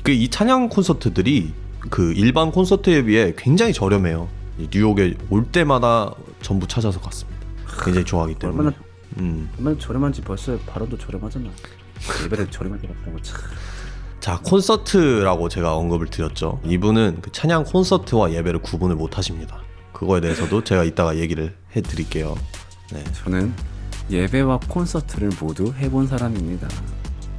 그 이 찬양 콘서트들이 그 일반 콘서트에 비해 굉장히 저렴해요. 뉴욕에 올 때마다 전부 찾아서 갔습니다. 굉장히 좋아하기 때문에. 얼마나 저렴한지 벌써 발언도 저렴하잖아. 예배를 저렴하게 갔다고 참. 자, 콘서트라고 제가 언급을 드렸죠. 이분은 그 찬양 콘서트와 예배를 구분을 못 하십니다. 그거에 대해서도 제가 이따가 얘기를 해드릴게요. 네. 저는 예배와 콘서트를 모두 해본 사람입니다.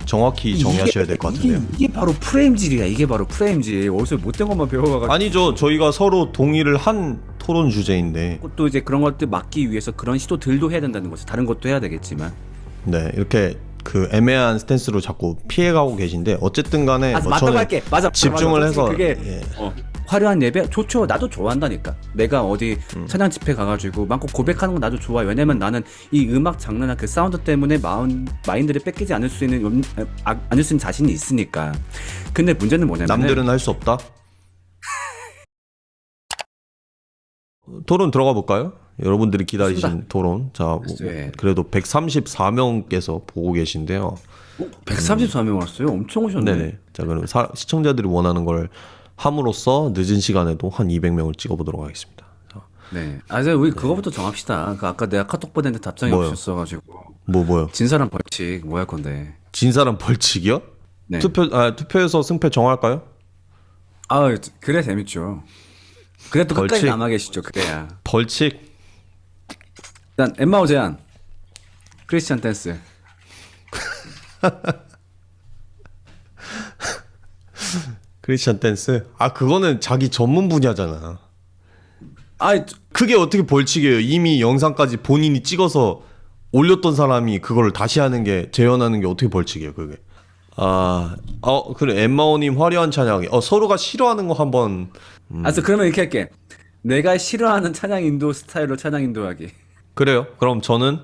정확히 정리하셔야 될 것 같은데요. 이게 바로 프레임질이야. 이게 바로 프레임질. 어디서 못된 것만 배워가지고. 아니죠. 저희가 서로 동의를 한 토론 주제인데. 또 이제 그런 것들 막기 위해서 그런 시도들도 해야 된다는 거죠. 다른 것도 해야 되겠지만. 네, 이렇게 그 애매한 스탠스로 자꾸 피해가고 계신데 어쨌든 간에 뭐 맞다고 저는 할게. 맞아. 집중을 맞아. 해서 그게 예. 화려한 예배 좋죠. 나도 좋아한다니까. 내가 어디 찬양 집회 가가지고 마음껏 고백하는 건 나도 좋아. 왜냐면 나는 이 음악 장르나 그 사운드 때문에 마인드를 뺏기지 않을 수 있는 자신이 있으니까. 근데 문제는 뭐냐면 남들은 할 수 없다. 토론 들어가 볼까요? 여러분들이 기다리신 좋습니다. 토론. 자, 네. 그래도 134명께서 보고 계신데요. 134명 왔어요. 엄청 오셨네. 네네. 자, 그럼 시청자들이 원하는 걸 함으로써 늦은 시간에도 한 200명을 찍어보도록 하겠습니다. 자, 네. 이제 우리 그거부터 정합시다. 그 아까 내가 카톡 보냈는데 답장이 뭐요? 없었어가지고. 뭐요? 진 사람 벌칙 뭐 할 건데? 진 사람 벌칙이요? 네. 투표에서 승패 정할까요? 그래 재밌죠. 그래 또 끝까지 벌칙. 남아 계시죠. 그래야. 벌칙. 일단 엠마오 제안. 크리스찬 댄스. 크리스찬 댄스? 그거는 자기 전문 분야잖아. 아이 그게 어떻게 벌칙이에요? 이미 영상까지 본인이 찍어서 올렸던 사람이 그걸 다시 하는 게, 재현하는 게 어떻게 벌칙이에요, 그게? 그래, 엠마오님 화려한 찬양. 서로가 싫어하는 거 한번. 그래서 그러면 이렇게 할게. 내가 싫어하는 찬양 인도 스타일로 찬양 인도하기. 그래요. 그럼 저는,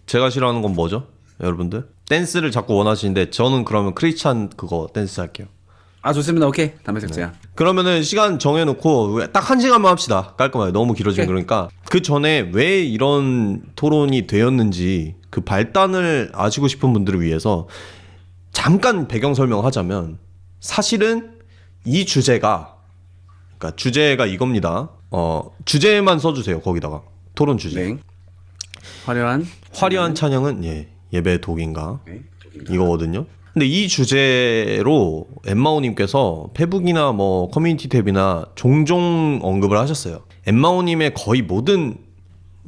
제가 싫어하는 건 뭐죠? 여러분들? 댄스를 자꾸 원하시는데, 저는 그러면 크리스찬 그거 댄스 할게요. 좋습니다. 오케이. 담배색 제안. 그러면 시간 정해놓고 딱 1시간만 합시다. 깔끔하게. 너무 길어지면 그러니까. 그 전에 왜 이런 토론이 되었는지 그 발단을 아시고 싶은 분들을 위해서 잠깐 배경 설명하자면, 사실은 이 주제가, 그러니까 주제가 이겁니다. 주제만 써주세요. 거기다가 토론 주제. 네. 화려한 찬양은 예배의 독인가 네. 이거거든요. 근데 이 주제로 엠마오님께서 페북이나 뭐 커뮤니티 탭이나 종종 언급을 하셨어요. 엠마오님의 거의 모든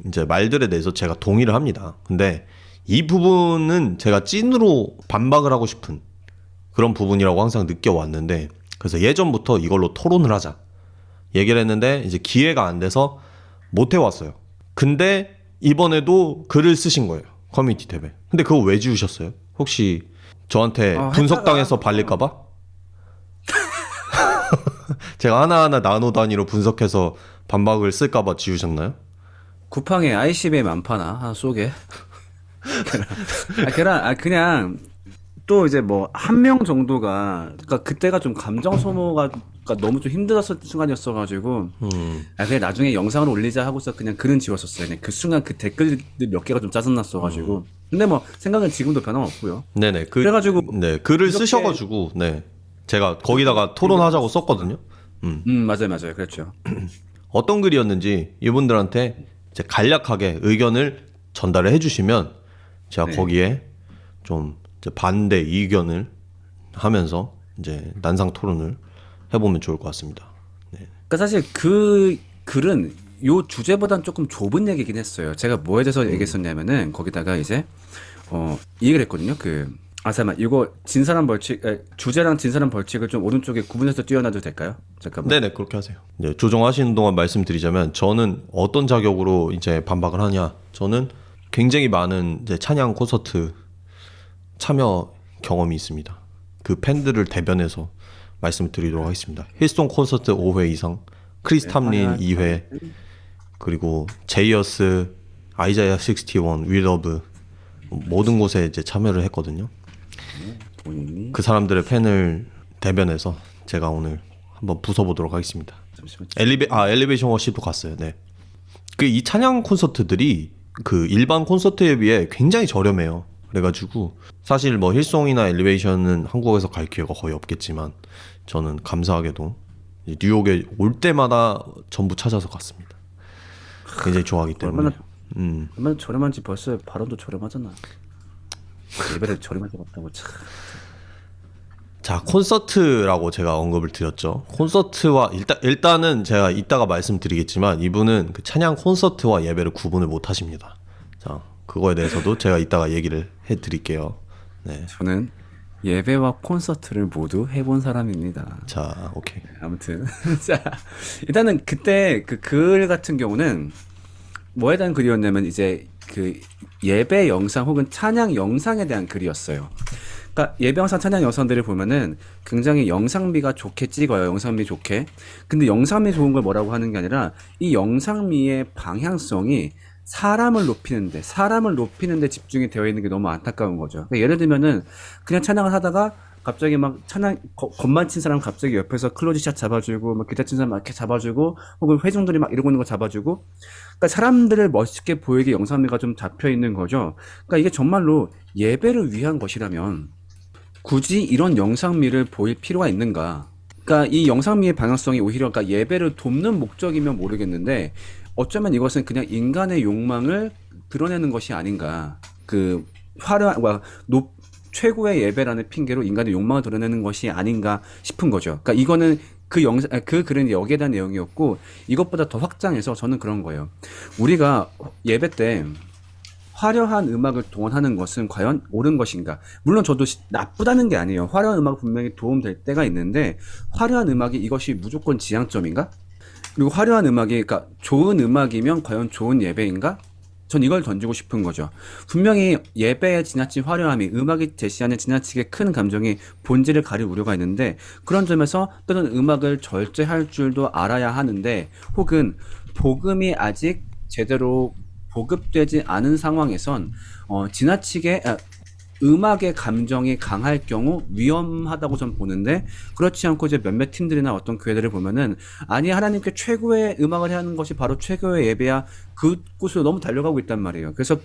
이제 말들에 대해서 제가 동의를 합니다. 근데 이 부분은 제가 찐으로 반박을 하고 싶은 그런 부분이라고 항상 느껴왔는데, 그래서 예전부터 이걸로 토론을 하자 얘기를 했는데 이제 기회가 안 돼서 못 해왔어요. 근데 이번에도 글을 쓰신 거예요, 커뮤니티 탭에. 근데 그거 왜 지우셨어요? 혹시 저한테 분석당해서 발릴까봐? 제가 하나하나 나노 단위로 분석해서 반박을 쓸까봐 지우셨나요? 쿠팡에 ICBM 안 파나? 하나 쏘게. 그냥 또 이제 뭐 한 명 정도가, 그러니까 그때가 좀 감정 소모가 너무 좀 힘들었을 순간이었어가지고 그냥 나중에 영상을 올리자 하고서 그냥 글은 지웠었어요. 그냥 그 순간 그 댓글 몇 개가 좀 짜증났어가지고. 근데 뭐 생각은 지금도 변함없고요. 네네. 그래가지고 네, 글을 이렇게- 쓰셔가지고 제가 거기다가 토론하자고 썼거든요. 맞아요. 그렇죠. 어떤 글이었는지 이분들한테 이제 간략하게 의견을 전달을 해주시면 제가 네. 거기에 좀 이제 반대 의견을 하면서 이제 난상 토론을 해보면 좋을 것 같습니다. 그러니까 사실 그 글은 요 주제보단 조금 좁은 얘기긴 했어요. 제가 뭐에 대해서 얘기했었냐면은 거기다가 이제 이 얘기를 했거든요. 잠깐만, 이거 진 사람 벌칙, 주제랑 진 사람 벌칙을 좀 오른쪽에 구분해서 띄워놔도 될까요? 잠깐만. 네네, 그렇게 하세요. 이제 조정하시는 동안 말씀드리자면, 저는 어떤 자격으로 이제 반박을 하냐. 저는 굉장히 많은 이제 찬양 콘서트 참여 경험이 있습니다. 그 팬들을 대변해서 말씀을 드리도록 하겠습니다. 힐스톤 콘서트 5회 이상, 크리스 탐린 2회, 그리고 제이어스, 아이자야 61, 위러브 모든 곳에 이제 참여를 했거든요. 본인이 그 사람들의 팬을 대변해서 제가 오늘 한번 부숴보도록 하겠습니다. 잠시만. 엘리베이션 워십도 갔어요. 네. 그 이 찬양 콘서트들이 그 일반 콘서트에 비해 굉장히 저렴해요. 그래가지고 사실 뭐 힐송이나 엘리베이션은 한국에서 갈 기회가 거의 없겠지만 저는 감사하게도 이제 뉴욕에 올 때마다 전부 찾아서 갔습니다. 굉장히 좋아하기 때문에. 얼마나 저렴한지 벌써 발언도 저렴하잖아. 예배를 저렴하게 봤다고 참. 자, 콘서트라고 제가 언급을 드렸죠. 콘서트와 일단은 제가 이따가 말씀드리겠지만 이분은 그 찬양 콘서트와 예배를 구분을 못 하십니다. 자, 그거에 대해서도 제가 이따가 얘기를 해드릴게요. 네. 저는 예배와 콘서트를 모두 해본 사람입니다. 자, 오케이. 아무튼 자 일단은 그때 그 글 같은 경우는 뭐에 대한 글이었냐면 이제 그 예배 영상 혹은 찬양 영상에 대한 글이었어요. 그러니까 예배 영상 찬양 영상들을 보면은 굉장히 영상미가 좋게 찍어요. 영상미 좋게. 근데 영상미 좋은 걸 뭐라고 하는 게 아니라 이 영상미의 방향성이 사람을 높이는데 집중이 되어 있는 게 너무 안타까운 거죠. 그러니까 예를 들면은 그냥 찬양을 하다가 갑자기 막 건반 친 사람 갑자기 옆에서 클로즈샷 잡아주고, 막 기타 친 사람 막 이렇게 잡아주고, 혹은 회중들이 막 이러고 있는 거 잡아주고, 그러니까 사람들을 멋있게 보이게 영상미가 좀 잡혀 있는 거죠. 그러니까 이게 정말로 예배를 위한 것이라면 굳이 이런 영상미를 보일 필요가 있는가? 그러니까 이 영상미의 방향성이 오히려 그러니까 예배를 돕는 목적이면 모르겠는데 어쩌면 이것은 그냥 인간의 욕망을 드러내는 것이 아닌가. 그 화려한 최고의 예배라는 핑계로 인간의 욕망을 드러내는 것이 아닌가 싶은 거죠. 그러니까 이거는 그 글은 여기에 대한 내용이었고 이것보다 더 확장해서 저는 그런 거예요. 우리가 예배 때 화려한 음악을 동원하는 것은 과연 옳은 것인가? 물론 저도 나쁘다는 게 아니에요. 화려한 음악 분명히 도움될 때가 있는데 화려한 음악이 이것이 무조건 지향점인가? 그리고 화려한 음악이 그러니까 좋은 음악이면 과연 좋은 예배인가? 전 이걸 던지고 싶은 거죠. 분명히 예배의 지나친 화려함이 음악이 제시하는 지나치게 큰 감정이 본질을 가릴 우려가 있는데 그런 점에서 때로는 음악을 절제할 줄도 알아야 하는데 혹은 복음이 아직 제대로 보급되지 않은 상황에선 지나치게 음악의 감정이 강할 경우 위험하다고 전 보는데 그렇지 않고 이제 몇몇 팀들이나 어떤 교회들을 보면은 아니 하나님께 최고의 음악을 하는 것이 바로 최고의 예배야 그곳으로 너무 달려가고 있단 말이에요. 그래서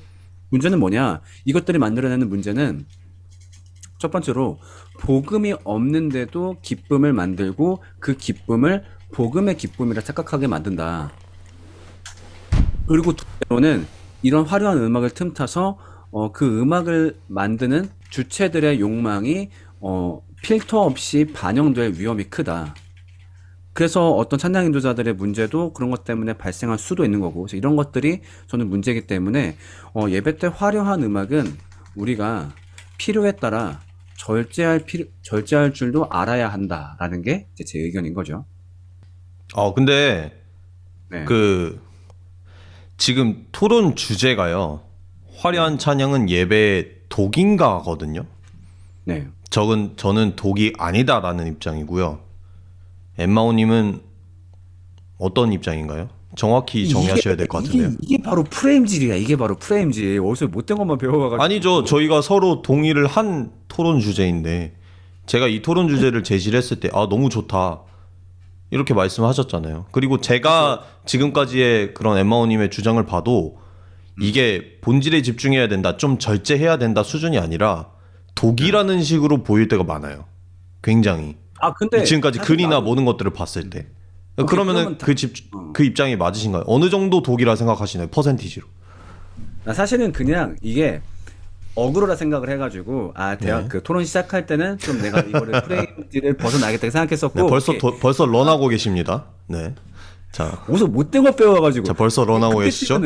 문제는 뭐냐 이것들이 만들어내는 문제는 첫 번째로 복음이 없는데도 기쁨을 만들고 그 기쁨을 복음의 기쁨이라 착각하게 만든다. 그리고 두 번째로는 이런 화려한 음악을 틈타서 그 음악을 만드는 주체들의 욕망이 필터 없이 반영될 위험이 크다. 그래서 어떤 찬양 인도자들의 문제도 그런 것 때문에 발생할 수도 있는 거고 그래서 이런 것들이 저는 문제이기 때문에 예배 때 화려한 음악은 우리가 필요에 따라 절제할 줄도 알아야 한다라는 게 제 의견인 거죠. 근데 네. 지금 토론 주제가요. 화려한 찬양은 예배의 독인가거든요. 네. 저는 독이 아니다라는 입장이고요. 엠마오님은 어떤 입장인가요? 정확히 정의하셔야 될 것 같은데요. 이게 바로 프레임질이야. 이게 바로 프레임질. 어디서 못된 것만 배워가지고. 아니죠. 저희가 서로 동의를 한 토론 주제인데 제가 이 토론 주제를 제시를 했을 때 너무 좋다. 이렇게 말씀하셨잖아요. 그리고 제가 지금까지의 그런 엠마오님의 주장을 봐도 이게 본질에 집중해야 된다, 좀 절제해야 된다 수준이 아니라 독이라는 식으로 보일 때가 많아요. 굉장히. 근데 지금까지 글이나 모든 것들을 봤을 때. 그러면은 그 입장이 맞으신가요? 어느 정도 독이라 생각하시나요? 퍼센티지로. 사실은 그냥 이게 어그로라 생각을 해가지고 대학 네. 그 토론 시작할 때는 좀 내가 이거를 프레임질을 벗어나겠다 생각했었고 네, 벌써 런하고 계십니다. 네. 자, 어디서 못된 걸 배워가지고. 벌써 런하고 계시죠?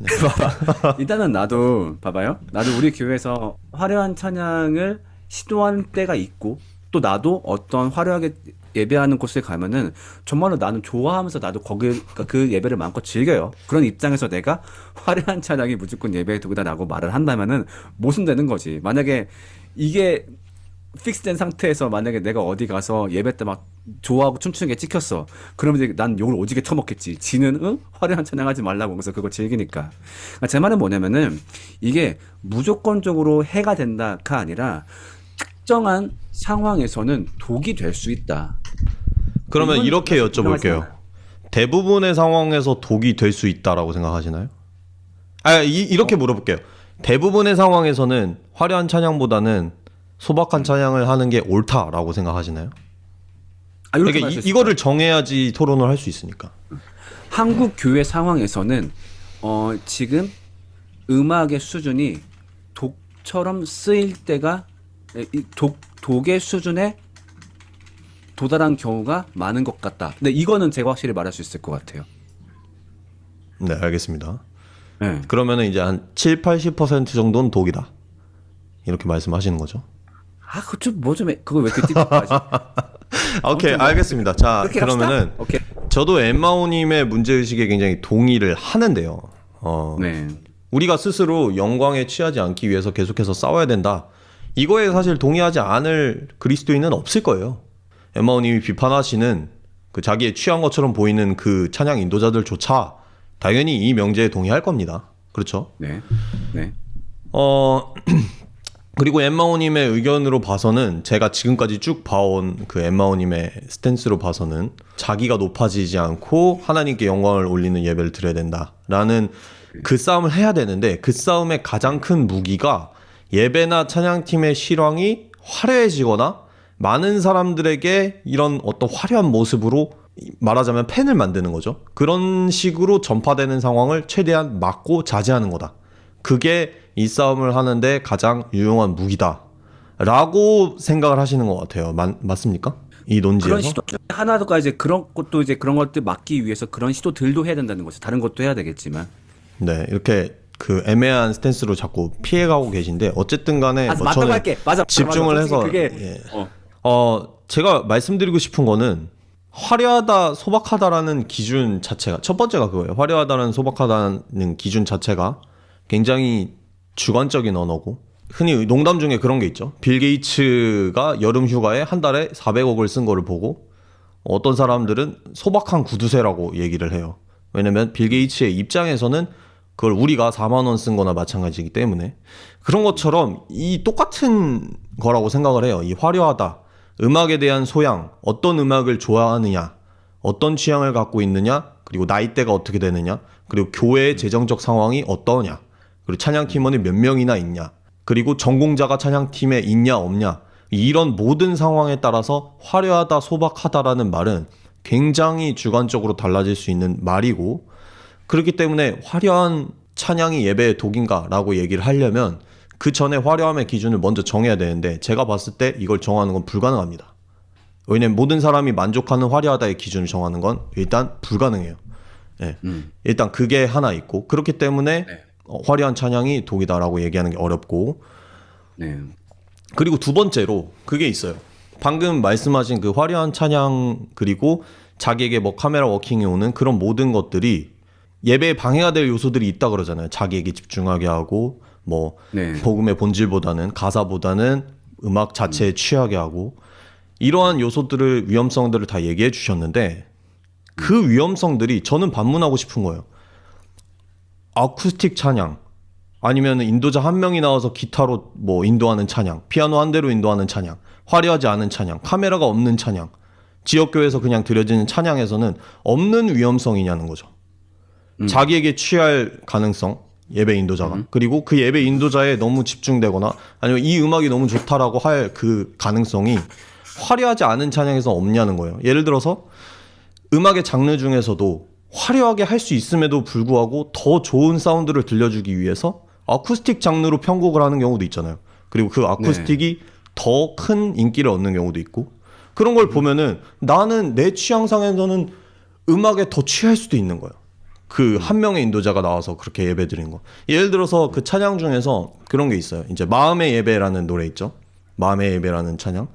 봐봐. 일단은 나도 봐봐요. 나도 우리 교회에서 화려한 찬양을 시도한 때가 있고 또 나도 어떤 화려하게 예배하는 곳에 가면은 정말로 나는 좋아하면서 나도 그러니까 그 예배를 마음껏 즐겨요. 그런 입장에서 내가 화려한 찬양이 무조건 예배의 도구다라고 말을 한다면은 모순되는 거지. 만약에 이게 픽스된 상태에서 만약에 내가 어디 가서 예배 때 막 좋아하고 춤추는 게 찍혔어. 그러면 이제 난 욕을 오지게 처먹겠지. 지는 화려한 찬양하지 말라고 그래서 그거 즐기니까. 그러니까 제 말은 뭐냐면은 이게 무조건적으로 해가 된다가 아니라 특정한 상황에서는 독이 될 수 있다. 그러면 이렇게 여쭤볼게요. 대부분의 상황에서 독이 될 수 있다라고 생각하시나요? 이렇게 물어볼게요. 대부분의 상황에서는 화려한 찬양보다는 소박한 찬양을 하는 게 옳다라고 생각하시나요? 이렇게 그러니까 말할 수 이거를 정해야지 토론을 할 수 있으니까. 한국 교회 상황에서는 지금 음악의 수준이 독처럼 쓰일 때가 독의 수준에 도달한 경우가 많은 것 같다. 근데 이거는 제가 확실히 말할 수 있을 것 같아요. 네, 알겠습니다. 네. 그러면은 이제 한 7, 80% 정도는 독이다. 이렇게 말씀하시는 거죠. 그거 왜 이렇게 찝찝하지? 오케이, 알겠습니다. 자, 그렇게 그러면은 갑시다. 오케이. 저도 엠마오님의 문제의식에 굉장히 동의를 하는데요. 네. 우리가 스스로 영광에 취하지 않기 위해서 계속해서 싸워야 된다. 이거에 사실 동의하지 않을 그리스도인은 없을 거예요. 엠마오님이 비판하시는 그 자기의 취한 것처럼 보이는 그 찬양 인도자들조차 당연히 이 명제에 동의할 겁니다. 그렇죠? 네. 네. 그리고 엠마오님의 의견으로 봐서는 제가 지금까지 쭉 봐온 그 엠마오님의 스탠스로 봐서는 자기가 높아지지 않고 하나님께 영광을 올리는 예배를 드려야 된다라는 그 싸움을 해야 되는데 그 싸움의 가장 큰 무기가 예배나 찬양팀의 실황이 화려해지거나 많은 사람들에게 이런 어떤 화려한 모습으로 말하자면 팬을 만드는 거죠. 그런 식으로 전파되는 상황을 최대한 막고 자제하는 거다. 그게 이 싸움을 하는데 가장 유용한 무기다 라고 생각을 하시는 것 같아요. 맞습니까? 이 논지에서? 그런 시도 중에 하나가 이제 그런 것들 막기 위해서 그런 시도들도 해야 된다는 거죠. 다른 것도 해야 되겠지만. 네, 이렇게 그 애매한 스탠스로 자꾸 피해가고 계신데 어쨌든 간에 뭐 맞다고 저는 할게. 맞아. 집중을 맞아. 해서 그게 예. 어. 제가 말씀드리고 싶은 거는 화려하다, 소박하다라는 기준 자체가 첫 번째가 그거예요. 화려하다는 소박하다는 기준 자체가 굉장히 주관적인 언어고 흔히 농담 중에 그런 게 있죠. 빌 게이츠가 여름 휴가에 한 달에 400억을 쓴 거를 보고 어떤 사람들은 소박한 구두쇠라고 얘기를 해요. 왜냐면 빌 게이츠의 입장에서는 그걸 우리가 4만 원 쓴 거나 마찬가지이기 때문에 그런 것처럼 이 똑같은 거라고 생각을 해요. 이 화려하다, 음악에 대한 소양, 어떤 음악을 좋아하느냐, 어떤 취향을 갖고 있느냐, 그리고 나이대가 어떻게 되느냐, 그리고 교회의 재정적 상황이 어떠냐, 그리고 찬양 팀원이 몇 명이나 있냐, 그리고 전공자가 찬양 팀에 있냐 없냐, 이런 모든 상황에 따라서 화려하다, 소박하다라는 말은 굉장히 주관적으로 달라질 수 있는 말이고, 그렇기 때문에 화려한 찬양이 예배의 독인가라고 얘기를 하려면 그 전에 화려함의 기준을 먼저 정해야 되는데 제가 봤을 때 이걸 정하는 건 불가능합니다. 왜냐면 모든 사람이 만족하는 화려하다의 기준을 정하는 건 일단 불가능해요. 네. 일단 그게 하나 있고 그렇기 때문에 네. 화려한 찬양이 독이다라고 얘기하는 게 어렵고 네. 그리고 두 번째로 그게 있어요. 방금 말씀하신 그 화려한 찬양 그리고 자기에게 뭐 카메라 워킹이 오는 그런 모든 것들이 예배에 방해가 될 요소들이 있다 그러잖아요. 자기에게 집중하게 하고 뭐 네. 복음의 본질보다는 가사보다는 음악 자체에 취하게 하고 이러한 요소들을 위험성들을 다 얘기해 주셨는데 그 위험성들이 저는 반문하고 싶은 거예요. 아쿠스틱 찬양 아니면 인도자 한 명이 나와서 기타로 뭐 인도하는 찬양, 피아노 한 대로 인도하는 찬양, 화려하지 않은 찬양, 카메라가 없는 찬양, 지역교회에서 그냥 드려지는 찬양에서는 없는 위험성이냐는 거죠. 자기에게 취할 가능성, 예배 인도자가. 그리고 그 예배 인도자에 너무 집중되거나 아니면 이 음악이 너무 좋다라고 할 그 가능성이 화려하지 않은 찬양에서 없냐는 거예요. 예를 들어서 음악의 장르 중에서도 화려하게 할 수 있음에도 불구하고 더 좋은 사운드를 들려주기 위해서 아쿠스틱 장르로 편곡을 하는 경우도 있잖아요. 그리고 그 아쿠스틱이 더 큰 인기를 얻는 경우도 있고 그런 걸 보면은 나는 내 취향상에서는 음악에 더 취할 수도 있는 거예요. 그 한 명의 인도자가 나와서 그렇게 예배 드리는 거. 예를 들어서 그 찬양 중에서 그런 게 있어요. 이제 마음의 예배라는 노래 있죠. 마음의 예배라는 찬양.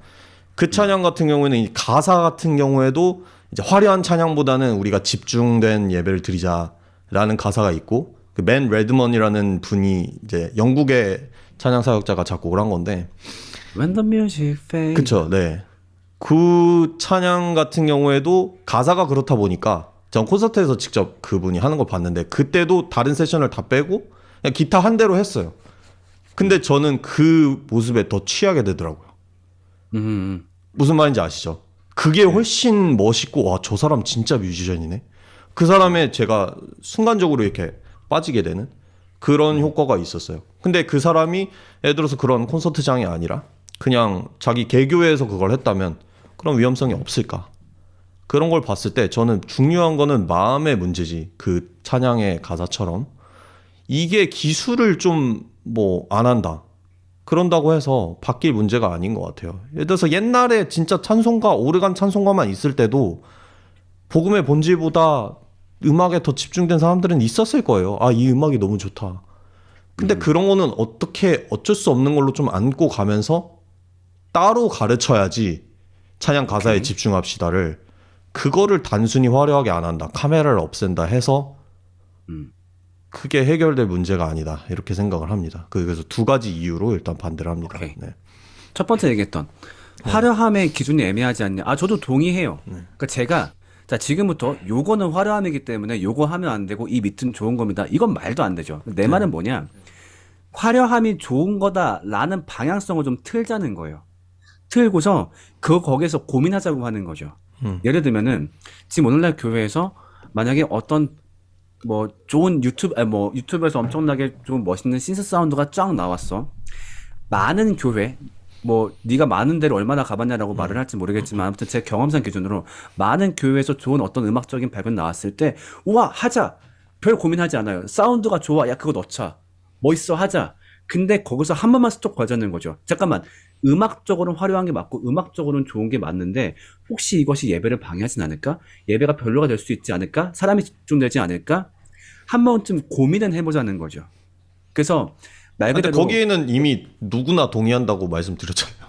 그 찬양 같은 경우에는 이 가사 같은 경우에도 이제 화려한 찬양보다는 우리가 집중된 예배를 드리자라는 가사가 있고 그 맨 레드먼이라는 분이 이제 영국의 찬양 사역자가 작곡을 한 건데 When the music fades. 그쵸, 네. 그 찬양 같은 경우에도 가사가 그렇다 보니까 전 콘서트에서 직접 그분이 하는 걸 봤는데 그때도 다른 세션을 다 빼고 그냥 기타 한 대로 했어요. 근데 저는 그 모습에 더 취하게 되더라고요. 무슨 말인지 아시죠? 그게 훨씬 멋있고 와, 저 사람 진짜 뮤지션이네. 그 사람의 제가 순간적으로 이렇게 빠지게 되는 그런 효과가 있었어요. 근데 그 사람이 예를 들어서 그런 콘서트장이 아니라 그냥 자기 개교회에서 그걸 했다면 그런 위험성이 없을까? 그런 걸 봤을 때 저는 중요한 거는 마음의 문제지. 그 찬양의 가사처럼 이게 기술을 좀 뭐 안 한다. 그런다고 해서 바뀔 문제가 아닌 것 같아요. 예를 들어서 옛날에 진짜 찬송가, 오르간 찬송가만 있을 때도 복음의 본질보다 음악에 더 집중된 사람들은 있었을 거예요. 아, 이 음악이 너무 좋다. 근데 그런 거는 어떻게 어쩔 수 없는 걸로 좀 안고 가면서 따로 가르쳐야지 찬양 가사에 오케이. 집중합시다를 그거를 단순히 화려하게 안 한다. 카메라를 없앤다 해서 음. 크게 해결될 문제가 아니다. 이렇게 생각을 합니다. 그래서 두 가지 이유로 일단 반대를 합니다. 오케이. 네. 첫 번째 얘기했던 화려함의 기준이 애매하지 않냐? 아, 저도 동의해요. 그러니까 제가 자, 지금부터 요거는 화려함이기 때문에 요거 하면 안 되고 이 밑은 좋은 겁니다. 이건 말도 안 되죠. 내 말은 뭐냐? 화려함이 좋은 거다라는 방향성을 좀 틀자는 거예요. 틀고서 거기에서 고민하자고 하는 거죠. 예를 들면은 지금 오늘날 교회에서 만약에 어떤 뭐 좋은 유튜브에서 엄청나게 좀 멋있는 신스 사운드가 쫙 나왔어. 많은 교회 뭐 네가 많은 데를 얼마나 가봤냐라고 말을 할지 모르겠지만 아무튼 제 경험상 기준으로 많은 교회에서 좋은 어떤 음악적인 발견 나왔을 때 우와 하자 별 고민하지 않아요. 사운드가 좋아 야 그거 넣자 멋있어 하자. 근데 거기서 한 번만 스톱 걸자는 거죠. 잠깐만 음악적으로는 화려한 게 맞고 음악적으로는 좋은 게 맞는데 혹시 이것이 예배를 방해하진 않을까? 예배가 별로가 될 수 있지 않을까? 사람이 집중되지 않을까? 한 번쯤 고민은 해보자는 거죠. 그래서 말 근데 그대로 거기에는 이미 누구나 동의한다고 말씀드렸잖아요.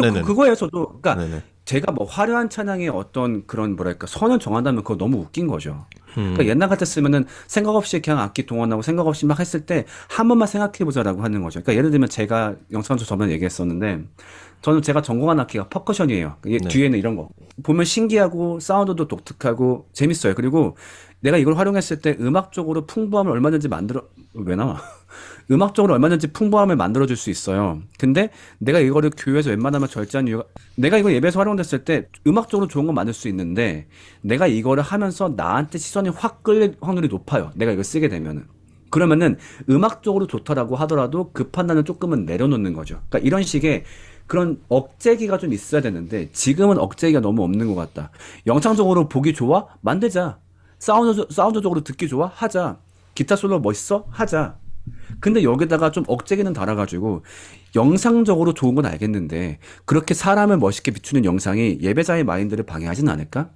네네네. 그거예요, 저도. 그러니까 네네. 제가 뭐 화려한 찬양의 어떤 그런 뭐랄까 선을 정한다면 그거 너무 웃긴 거죠. 그러니까 옛날 같았으면은 생각 없이 그냥 악기 동원하고 생각 없이 막 했을 때 한 번만 생각해 보자라고 하는 거죠. 그러니까 예를 들면 제가 영상에서 저번에 얘기했었는데 저는 제가 전공한 악기가 퍼커션이에요. 이게 네. 뒤에는 이런 거 보면 신기하고 사운드도 독특하고 재밌어요. 그리고 내가 이걸 활용했을 때 음악적으로 풍부함을 얼마든지 왜 나와? 음악적으로 얼마든지 풍부함을 만들어줄 수 있어요. 근데 내가 이거를 교회에서 웬만하면 절제한 이유가 내가 이걸 예배에서 활용됐을 때 음악적으로 좋은 건 만들 수 있는데 내가 이거를 하면서 나한테 시선이 확 끌릴 확률이 높아요. 내가 이걸 쓰게 되면은. 그러면은 음악적으로 좋다라고 하더라도 그 판단을 조금은 내려놓는 거죠. 그러니까 이런 식의 그런 억제기가 좀 있어야 되는데 지금은 억제기가 너무 없는 것 같다. 영상적으로 보기 좋아? 만들자. 사운드적으로 듣기 좋아? 하자. 기타 솔로 멋있어? 하자. 근데 여기다가 좀 억제기는 달아가지고 영상적으로 좋은 건 알겠는데 그렇게 사람을 멋있게 비추는 영상이 예배자의 마인드를 방해하진 않을까?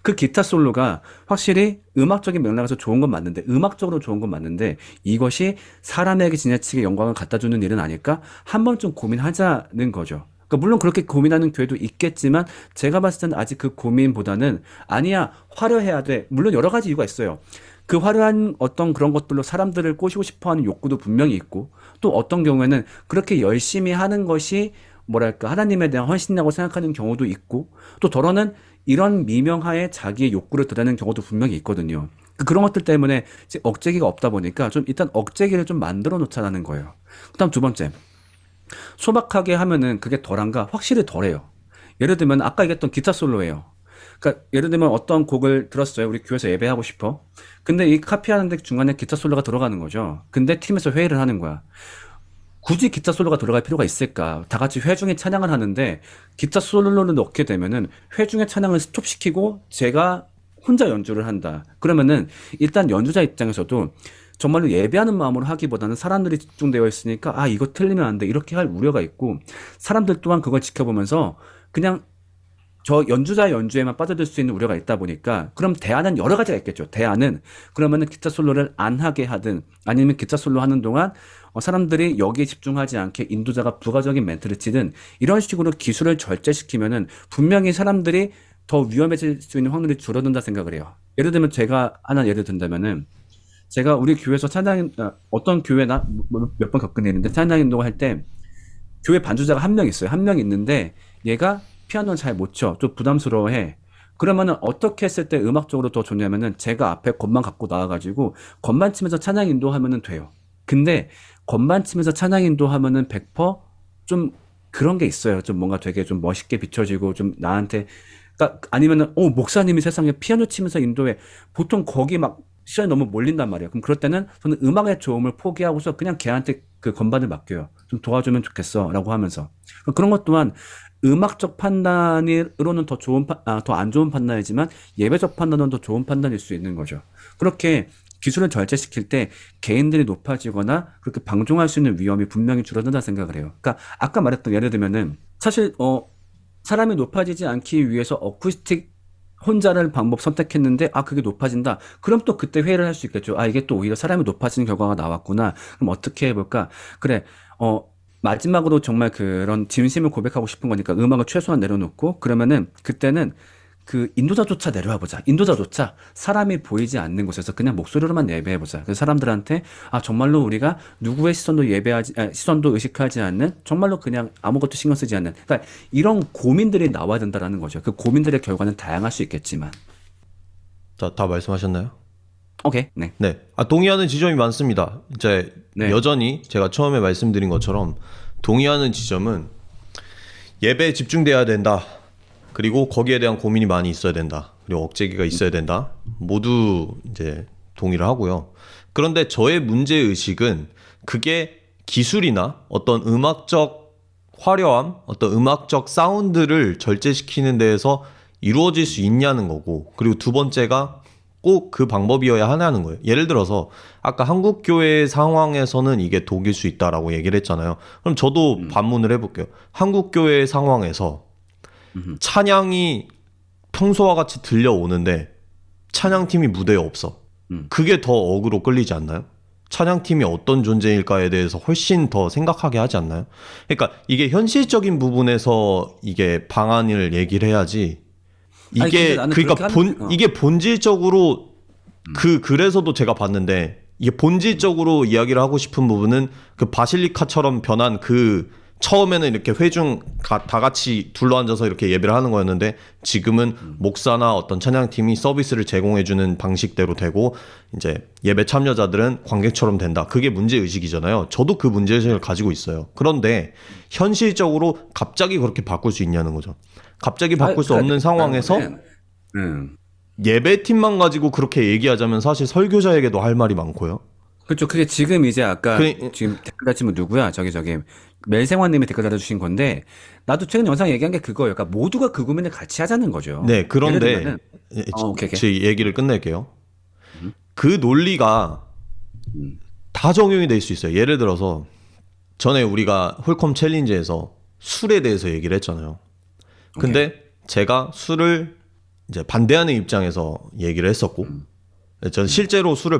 그 기타 솔로가 확실히 음악적인 맥락에서 좋은 건 맞는데 음악적으로 좋은 건 맞는데 이것이 사람에게 지나치게 영광을 갖다 주는 일은 아닐까? 한 번쯤 고민하자는 거죠. 그러니까 물론 그렇게 고민하는 교회도 있겠지만 제가 봤을 때는 아직 그 고민보다는 아니야 화려해야 돼. 물론 여러 가지 이유가 있어요. 그 화려한 어떤 그런 것들로 사람들을 꼬시고 싶어하는 욕구도 분명히 있고 또 어떤 경우에는 그렇게 열심히 하는 것이 뭐랄까 하나님에 대한 헌신이라고 생각하는 경우도 있고 또 더러는 이런 미명하에 자기의 욕구를 드러내는 경우도 분명히 있거든요. 그런 것들 때문에 이제 억제기가 없다 보니까 좀 일단 억제기를 좀 만들어 놓자라는 거예요. 그다음 두 번째 소박하게 하면은 그게 덜한가? 확실히 덜해요. 예를 들면 아까 얘기했던 기타 솔로예요. 그러니까 예를 들면 어떤 곡을 들었어요. 우리 교회에서 예배하고 싶어. 근데 이 카피하는데 중간에 기타 솔로가 들어가는 거죠. 근데 팀에서 회의를 하는 거야. 굳이 기타 솔로가 들어갈 필요가 있을까? 다 같이 회중에 찬양을 하는데 기타 솔로를 넣게 되면은 회중의 찬양을 스톱시키고 제가 혼자 연주를 한다. 그러면은 일단 연주자 입장에서도 정말로 예배하는 마음으로 하기보다는 사람들이 집중되어 있으니까 아 이거 틀리면 안 돼 이렇게 할 우려가 있고 사람들 또한 그걸 지켜보면서 그냥 저 연주자의 연주에만 빠져들 수 있는 우려가 있다 보니까 그럼 대안은 여러 가지가 있겠죠. 대안은 그러면은 기타 솔로를 안 하게 하든 아니면 기타 솔로 하는 동안 사람들이 여기에 집중하지 않게 인도자가 부가적인 멘트를 치든 이런 식으로 기술을 절제시키면은 분명히 사람들이 더 위험해질 수 있는 확률이 줄어든다 생각을 해요. 예를 들면 제가 하나 예를 든다면은 제가 우리 교회에서 어떤 교회나 몇 번 겪은 일인데 찬양 인도를 할 때 교회 반주자가 한 명 있어요. 한 명 있는데 얘가 피아노는 잘 못 쳐. 좀 부담스러워해. 그러면은 어떻게 했을 때 음악적으로 더 좋냐면은 제가 앞에 건반 갖고 나와가지고 건반 치면서 찬양 인도하면은 돼요. 근데 건반 치면서 찬양 인도하면은 100%좀 그런 게 있어요. 좀 뭔가 되게 좀 멋있게 비춰지고 좀 나한테 그러니까 아니면은 목사님이 세상에 피아노 치면서 인도해. 보통 거기 막 시간이 너무 몰린단 말이에요. 그럼 그럴 때는 저는 음악의 조음을 포기하고서 그냥 걔한테 그 건반을 맡겨요. 좀 도와주면 좋겠어라고 하면서 그런 것 또한 음악적 판단으로는 더 안 좋은 판단이지만 예배적 판단은 더 좋은 판단일 수 있는 거죠. 그렇게 기술을 절제시킬 때 개인들이 높아지거나 그렇게 방종할 수 있는 위험이 분명히 줄어든다 생각을 해요. 그러니까 아까 말했던 예를 들면은 사실 사람이 높아지지 않기 위해서 어쿠스틱 혼자를 방법 선택했는데 그게 높아진다. 그럼 또 그때 회의를 할 수 있겠죠. 이게 또 오히려 사람이 높아지는 결과가 나왔구나. 그럼 어떻게 해볼까? 그래, 마지막으로 정말 그런 진심을 고백하고 싶은 거니까 음악을 최소한 내려놓고 그러면은 그때는 그 인도자조차 내려와 보자. 인도자조차 사람이 보이지 않는 곳에서 그냥 목소리로만 예배해 보자. 그래서 사람들한테 정말로 우리가 누구의 시선도 의식하지 않는 정말로 그냥 아무것도 신경 쓰지 않는 그러니까 이런 고민들이 나와야 된다라는 거죠. 그 고민들의 결과는 다양할 수 있겠지만. 자, 다 말씀하셨나요? 오케이. 네. 네. 동의하는 지점이 많습니다. 이제 네. 여전히 제가 처음에 말씀드린 것처럼 동의하는 지점은 예배에 집중돼야 된다. 그리고 거기에 대한 고민이 많이 있어야 된다. 그리고 억제기가 있어야 된다. 모두 이제 동의를 하고요. 그런데 저의 문제의식은 그게 기술이나 어떤 음악적 화려함, 어떤 음악적 사운드를 절제시키는 데에서 이루어질 수 있냐는 거고, 그리고 두 번째가 꼭 그 방법이어야 하냐는 거예요. 예를 들어서 아까 한국교회 상황에서는 이게 독일 수 있다라고 얘기를 했잖아요. 그럼 저도 반문을 해볼게요. 한국교회 상황에서 찬양이 평소와 같이 들려오는데 찬양팀이 무대에 없어. 그게 더 어그로 끌리지 않나요? 찬양팀이 어떤 존재일까에 대해서 훨씬 더 생각하게 하지 않나요? 그러니까 이게 현실적인 부분에서 이게 방안을 얘기를 해야지. 이게 그러니까 이게 본질적으로 그래서도 제가 봤는데 이게 본질적으로 이야기를 하고 싶은 부분은 그 바실리카처럼 변한 그 처음에는 이렇게 회중 다 같이 둘러앉아서 이렇게 예배를 하는 거였는데 지금은 목사나 어떤 찬양팀이 서비스를 제공해주는 방식대로 되고 이제 예배 참여자들은 관객처럼 된다. 그게 문제의식이잖아요. 저도 그 문제의식을 가지고 있어요. 그런데 현실적으로 갑자기 그렇게 바꿀 수 있냐는 거죠. 갑자기 바꿀 수 없는 상황에서 예배팀만 가지고 그렇게 얘기하자면 사실 설교자에게도 할 말이 많고요. 그렇죠. 그게 지금 이제 아까 지금 댓글 달친분 누구야? 저기 멜생화님이 댓글 달아주신 건데 나도 최근 영상 얘기한 게 그거예요. 그러니까 모두가 그 고민을 같이 하자는 거죠. 네, 그런데 제 얘기를 끝낼게요. 그 논리가 다 적용이 될 수 있어요. 예를 들어서 전에 우리가 홀컴 챌린지에서 술에 대해서 얘기를 했잖아요. 근데 제가 술을 이제 반대하는 입장에서 얘기를 했었고 저는 실제로 술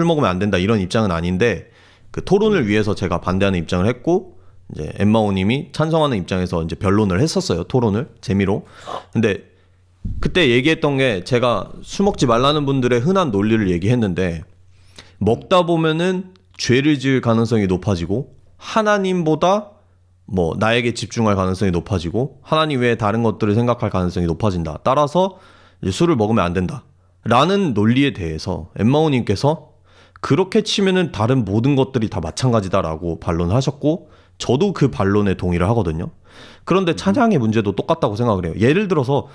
먹으면 안 된다 이런 입장은 아닌데 그 토론을 위해서 제가 반대하는 입장을 했고 이제 엠마오님이 찬성하는 입장에서 이제 변론을 했었어요. 토론을 재미로. 근데 그때 얘기했던 게 제가 술 먹지 말라는 분들의 흔한 논리를 얘기했는데 먹다 보면은 죄를 지을 가능성이 높아지고 하나님보다 뭐 나에게 집중할 가능성이 높아지고 하나님 외에 다른 것들을 생각할 가능성이 높아진다. 따라서 이제 술을 먹으면 안 된다. 라는 논리에 대해서 엠마오님께서 그렇게 치면은 다른 모든 것들이 다 마찬가지다라고 반론을 하셨고 저도 그 반론에 동의를 하거든요. 그런데 찬양의 문제도 똑같다고 생각을 해요. 예를 들어서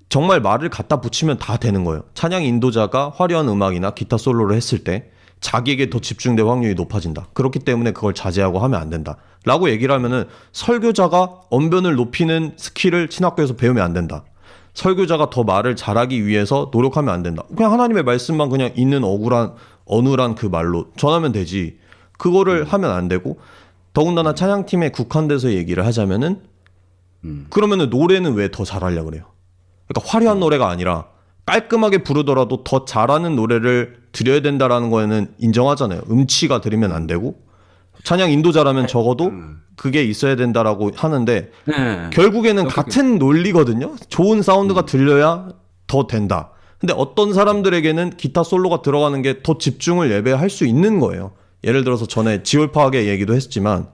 정말 말을 갖다 붙이면 다 되는 거예요. 찬양 인도자가 화려한 음악이나 기타 솔로를 했을 때 자기에게 더 집중될 확률이 높아진다. 그렇기 때문에 그걸 자제하고 하면 안 된다. 라고 얘기를 하면은 설교자가 언변을 높이는 스킬을 신학교에서 배우면 안 된다. 설교자가 더 말을 잘하기 위해서 노력하면 안 된다. 그냥 하나님의 말씀만 그냥 있는 어눌한 그 말로 전하면 되지. 그거를 하면 안 되고 더군다나 찬양팀에 국한돼서 얘기를 하자면은 그러면은 노래는 왜 더 잘하려고 그래요? 그러니까 화려한 노래가 아니라 깔끔하게 부르더라도 더 잘하는 노래를 드려야 된다라는 거에는 인정하잖아요. 음치가 들으면 안 되고 찬양 인도자라면 적어도 그게 있어야 된다라고 하는데 결국에는 같은 논리거든요. 좋은 사운드가 들려야 더 된다. 근데 어떤 사람들에게는 기타 솔로가 들어가는 게 더 집중을 예배할 수 있는 거예요. 예를 들어서 전에 지올파하게 얘기도 했지만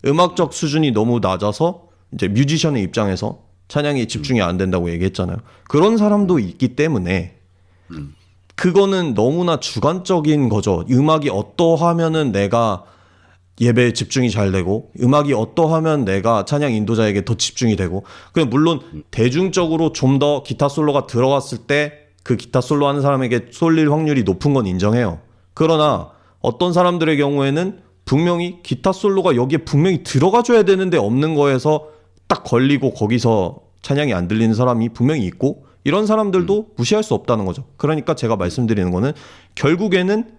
음악적 수준이 너무 낮아서 이제 뮤지션의 입장에서 찬양이 집중이 안 된다고 얘기했잖아요. 그런 사람도 있기 때문에 그거는 너무나 주관적인 거죠. 음악이 어떠하면은 내가 예배에 집중이 잘 되고 음악이 어떠하면 내가 찬양 인도자에게 더 집중이 되고 그냥 물론 대중적으로 좀 더 기타 솔로가 들어갔을 때 그 기타 솔로 하는 사람에게 쏠릴 확률이 높은 건 인정해요. 그러나 어떤 사람들의 경우에는 분명히 기타 솔로가 여기에 분명히 들어가줘야 되는데 없는 거에서 딱 걸리고 거기서 찬양이 안 들리는 사람이 분명히 있고, 이런 사람들도 무시할 수 없다는 거죠. 그러니까 제가 말씀드리는 거는 결국에는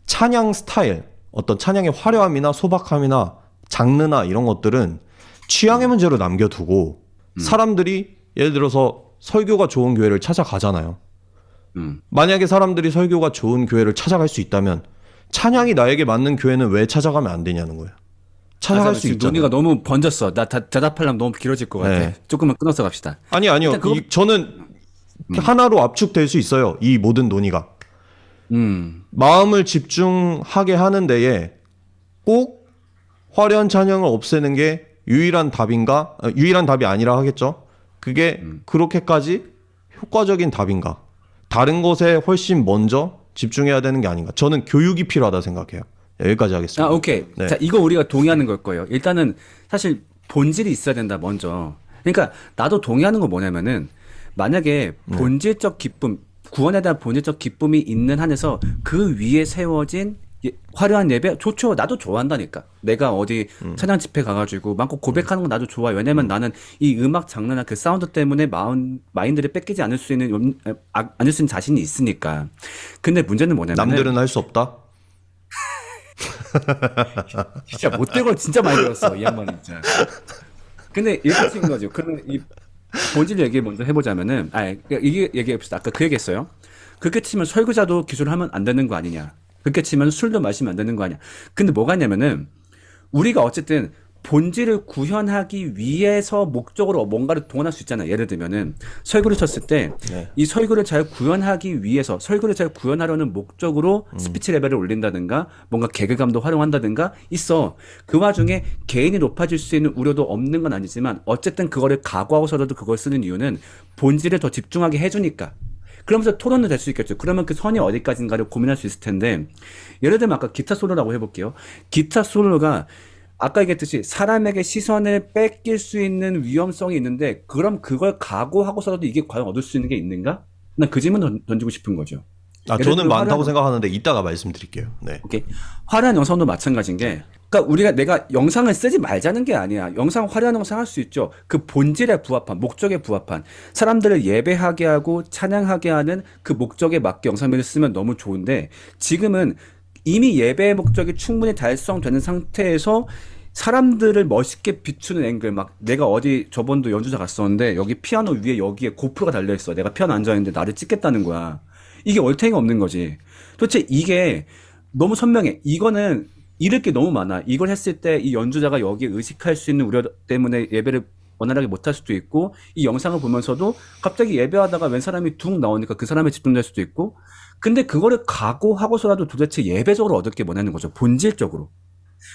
찬양 스타일, 어떤 찬양의 화려함이나 소박함이나 장르나 이런 것들은 취향의 문제로 남겨두고 사람들이 예를 들어서 설교가 좋은 교회를 찾아가잖아요. 만약에 사람들이 설교가 좋은 교회를 찾아갈 수 있다면 찬양이 나에게 맞는 교회는 왜 찾아가면 안 되냐는 거예요. 찾아갈 수 있잖아요. 논의가 너무 번졌어. 나 대답하려면 너무 길어질 것 같아. 네. 조금만 끊어서 갑시다. 아니요. 일단 그거- 저는 하나로 압축될 수 있어요. 이 모든 논의가. 음. 마음을 집중하게 하는 데에 꼭 화려한 찬양을 없애는 게 유일한 답인가? 유일한 답이 아니라 하겠죠. 그게 그렇게까지 효과적인 답인가? 다른 것에 훨씬 먼저 집중해야 되는 게 아닌가? 저는 교육이 필요하다 생각해요. 여기까지 하겠습니다. 아, 오케이. 네. 자, 이거 우리가 동의하는 걸 거예요. 일단은 사실 본질이 있어야 된다, 먼저. 그러니까 나도 동의하는 건 뭐냐면은 만약에 본질적 기쁨, 구원에 대한 본질적 기쁨이 있는 한에서 그 위에 세워진 화려한 예배 좋죠. 나도 좋아한다니까. 내가 어디 찬양 집회 가가지고 많고 고백하는 건 나도 좋아. 왜냐면 나는 이 음악 장르나 그 사운드 때문에 마인드를 뺏기지 않을 수 있는 않을 수 있는 자신이 있으니까. 근데 문제는 뭐냐면 남들은 할 수 없다. 진짜 못된 걸 진짜 많이 들었어 이 양반이 진짜. 근데 이렇게 치는 거죠. 그러면 이 본질 얘기 먼저 해보자면은, 이게 얘기해봅시다. 아까 그 얘기했어요. 그렇게 치면 설교자도 기술을 하면 안 되는 거 아니냐. 그렇게 치면 술도 마시면 안 되는 거 아니야. 근데 뭐가 있냐면은 우리가 어쨌든 본질을 구현하기 위해서 목적으로 뭔가를 동원할 수 있잖아요. 예를 들면은 설교를 쳤을 때 이 설교를 잘 구현하기 위해서 설교를 잘 구현하려는 목적으로 스피치 레벨을 올린다든가 뭔가 개그감도 활용한다든가 있어. 그 와중에 개인이 높아질 수 있는 우려도 없는 건 아니지만 어쨌든 그거를 각오하고서라도 그걸 쓰는 이유는 본질을 더 집중하게 해주니까. 그러면서 토론도 될 수 있겠죠. 그러면 그 선이 어디까지인가를 고민할 수 있을 텐데, 예를 들면 아까 기타 솔로라고 해볼게요. 기타 솔로가 아까 얘기했듯이 사람에게 시선을 뺏길 수 있는 위험성이 있는데, 그럼 그걸 각오하고서라도 이게 과연 얻을 수 있는 게 있는가? 난 그 질문 던지고 싶은 거죠. 예를 저는 들면 많다고 화려한- 생각하는데 이따가 말씀드릴게요. 네. 오케이. 화려한 영상도 마찬가지인 게, 그러니까 내가 영상을 쓰지 말자는 게 아니야. 화려한 영상 할 수 있죠. 그 본질에 부합한, 목적에 부합한, 사람들을 예배하게 하고 찬양하게 하는 그 목적에 맞게 영상을 쓰면 너무 좋은데, 지금은 이미 예배의 목적이 충분히 달성되는 상태에서 사람들을 멋있게 비추는 앵글, 막 내가 어디 저번도 연주자 갔었는데 여기 피아노 위에 여기에 고프로가 달려있어. 내가 피아노 앉아있는데 나를 찍겠다는 거야. 이게 얼탱이가 없는 거지. 도대체 이게 너무 선명해. 이거는 잃을 게 너무 많아. 이걸 했을 때 이 연주자가 여기에 의식할 수 있는 우려 때문에 예배를 원활하게 못할 수도 있고, 이 영상을 보면서도 갑자기 예배하다가 웬 사람이 둥 나오니까 그 사람에 집중될 수도 있고, 근데 그거를 각오하고서라도 도대체 예배적으로 얻을 게 뭐냐는 거죠. 본질적으로.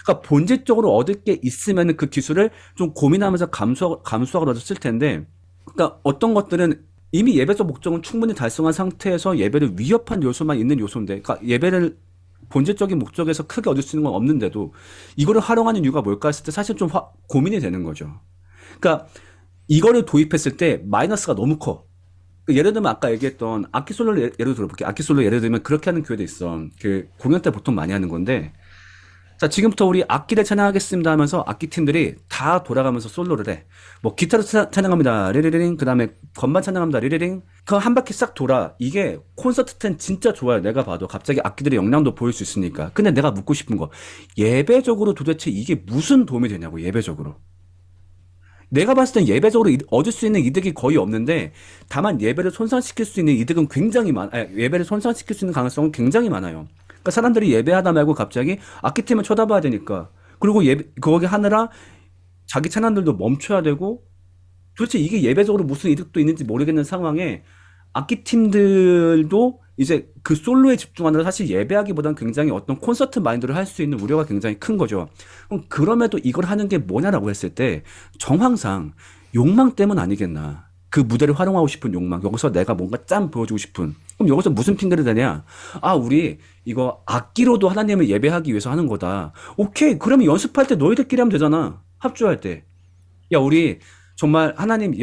그러니까 본질적으로 얻을 게 있으면 그 기술을 좀 고민하면서 감수하고 얻었을 텐데, 그러니까 어떤 것들은 이미 예배적 목적은 충분히 달성한 상태에서 예배를 위협한 요소만 있는 요소인데, 그러니까 예배를 본질적인 목적에서 크게 얻을 수 있는 건 없는데도 이거를 활용하는 이유가 뭘까 했을 때 사실 좀 고민이 되는 거죠. 그러니까 이거를 도입했을 때 마이너스가 너무 커. 예를 들면 아까 얘기했던 악기 솔로를 예를 들어볼게요. 악기 솔로 예를 들면 그렇게 하는 교회도 있어. 그 공연 때 보통 많이 하는 건데, 자, 지금부터 우리 악기를 찬양하겠습니다 하면서 악기 팀들이 다 돌아가면서 솔로를 해. 뭐 기타로 찬양합니다. 리리링. 그 다음에 건반 찬양합니다. 리리링. 그 한 바퀴 싹 돌아. 이게 콘서트 땐 진짜 좋아요. 내가 봐도 갑자기 악기들의 역량도 보일 수 있으니까. 근데 내가 묻고 싶은 거, 예배적으로 도대체 이게 무슨 도움이 되냐고. 예배적으로. 내가 봤을 땐 예배적으로 얻을 수 있는 이득이 거의 없는데, 다만 예배를 손상시킬 수 있는 이득은 굉장히 예배를 손상시킬 수 있는 가능성은 굉장히 많아요. 그러니까 사람들이 예배하다 말고 갑자기 악기팀을 쳐다봐야 되니까, 그리고 거기 하느라 자기 찬양들도 멈춰야 되고, 도대체 이게 예배적으로 무슨 이득도 있는지 모르겠는 상황에 악기팀들도 이제 그 솔로에 집중하느라 사실 예배하기보다는 굉장히 어떤 콘서트 마인드를 할 수 있는 우려가 굉장히 큰 거죠. 그럼 그럼에도 이걸 하는 게 뭐냐라고 했을 때 정황상 욕망 때문 아니겠나. 그 무대를 활용하고 싶은 욕망. 여기서 내가 뭔가 짠 보여주고 싶은. 그럼 여기서 무슨 핑계를 대냐. 아, 우리 이거 악기로도 하나님을 예배하기 위해서 하는 거다. 오케이. 그러면 연습할 때 너희들끼리 하면 되잖아. 합주할 때. 야, 우리 정말 하나님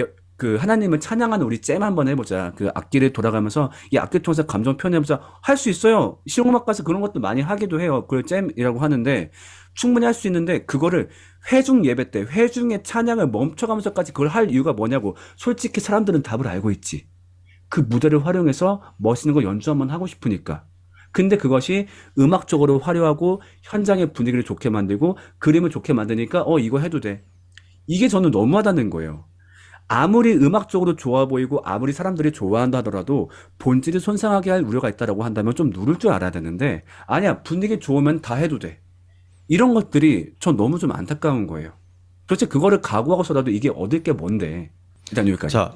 그 하나님을 찬양하는 우리 잼 한번 해보자. 그 악기를 돌아가면서 이 악기 통해서 감정 표현해보자. 할 수 있어요. 실용음악 가서 그런 것도 많이 하기도 해요. 그걸 잼이라고 하는데 충분히 할 수 있는데 그거를 회중 예배 때 회중의 찬양을 멈춰가면서까지 그걸 할 이유가 뭐냐고. 솔직히 사람들은 답을 알고 있지. 그 무대를 활용해서 멋있는 거 연주 한번 하고 싶으니까. 근데 그것이 음악적으로 화려하고 현장의 분위기를 좋게 만들고 그림을 좋게 만드니까 이거 해도 돼. 이게 저는 너무하다는 거예요. 아무리 음악적으로 좋아 보이고 아무리 사람들이 좋아한다 하더라도 본질을 손상하게 할 우려가 있다라고 한다면 좀 누를 줄 알아야 되는데 아니야 분위기 좋으면 다 해도 돼. 이런 것들이 전 너무 좀 안타까운 거예요. 도대체 그거를 각오하고서라도 이게 얻을 게 뭔데. 일단 여기까지. 자,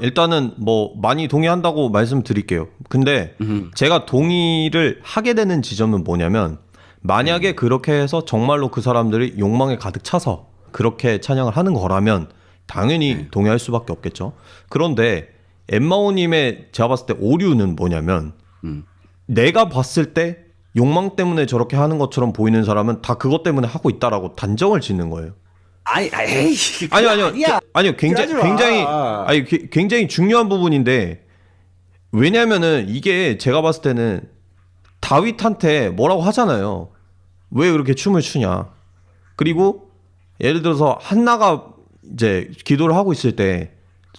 일단은 뭐 많이 동의한다고 말씀드릴게요. 근데 제가 동의를 하게 되는 지점은 뭐냐면 만약에 그렇게 해서 정말로 그 사람들이 욕망에 가득 차서 그렇게 찬양을 하는 거라면 당연히 동의할 수밖에 없겠죠. 그런데 엠마오님의 제가 봤을 때 오류는 뭐냐면 내가 봤을 때 욕망 때문에 저렇게 하는 것처럼 보이는 사람은 다 그것 때문에 하고 있다라고 단정을 짓는 거예요. 아니요. 굉장히 중요한 부분인데 왜냐면은 이게 제가 봤을 때는 다윗한테 뭐라고 하잖아요. 왜 그렇게 춤을 추냐. 그리고 예를 들어서 한나가 이제 기도를 하고 있을 때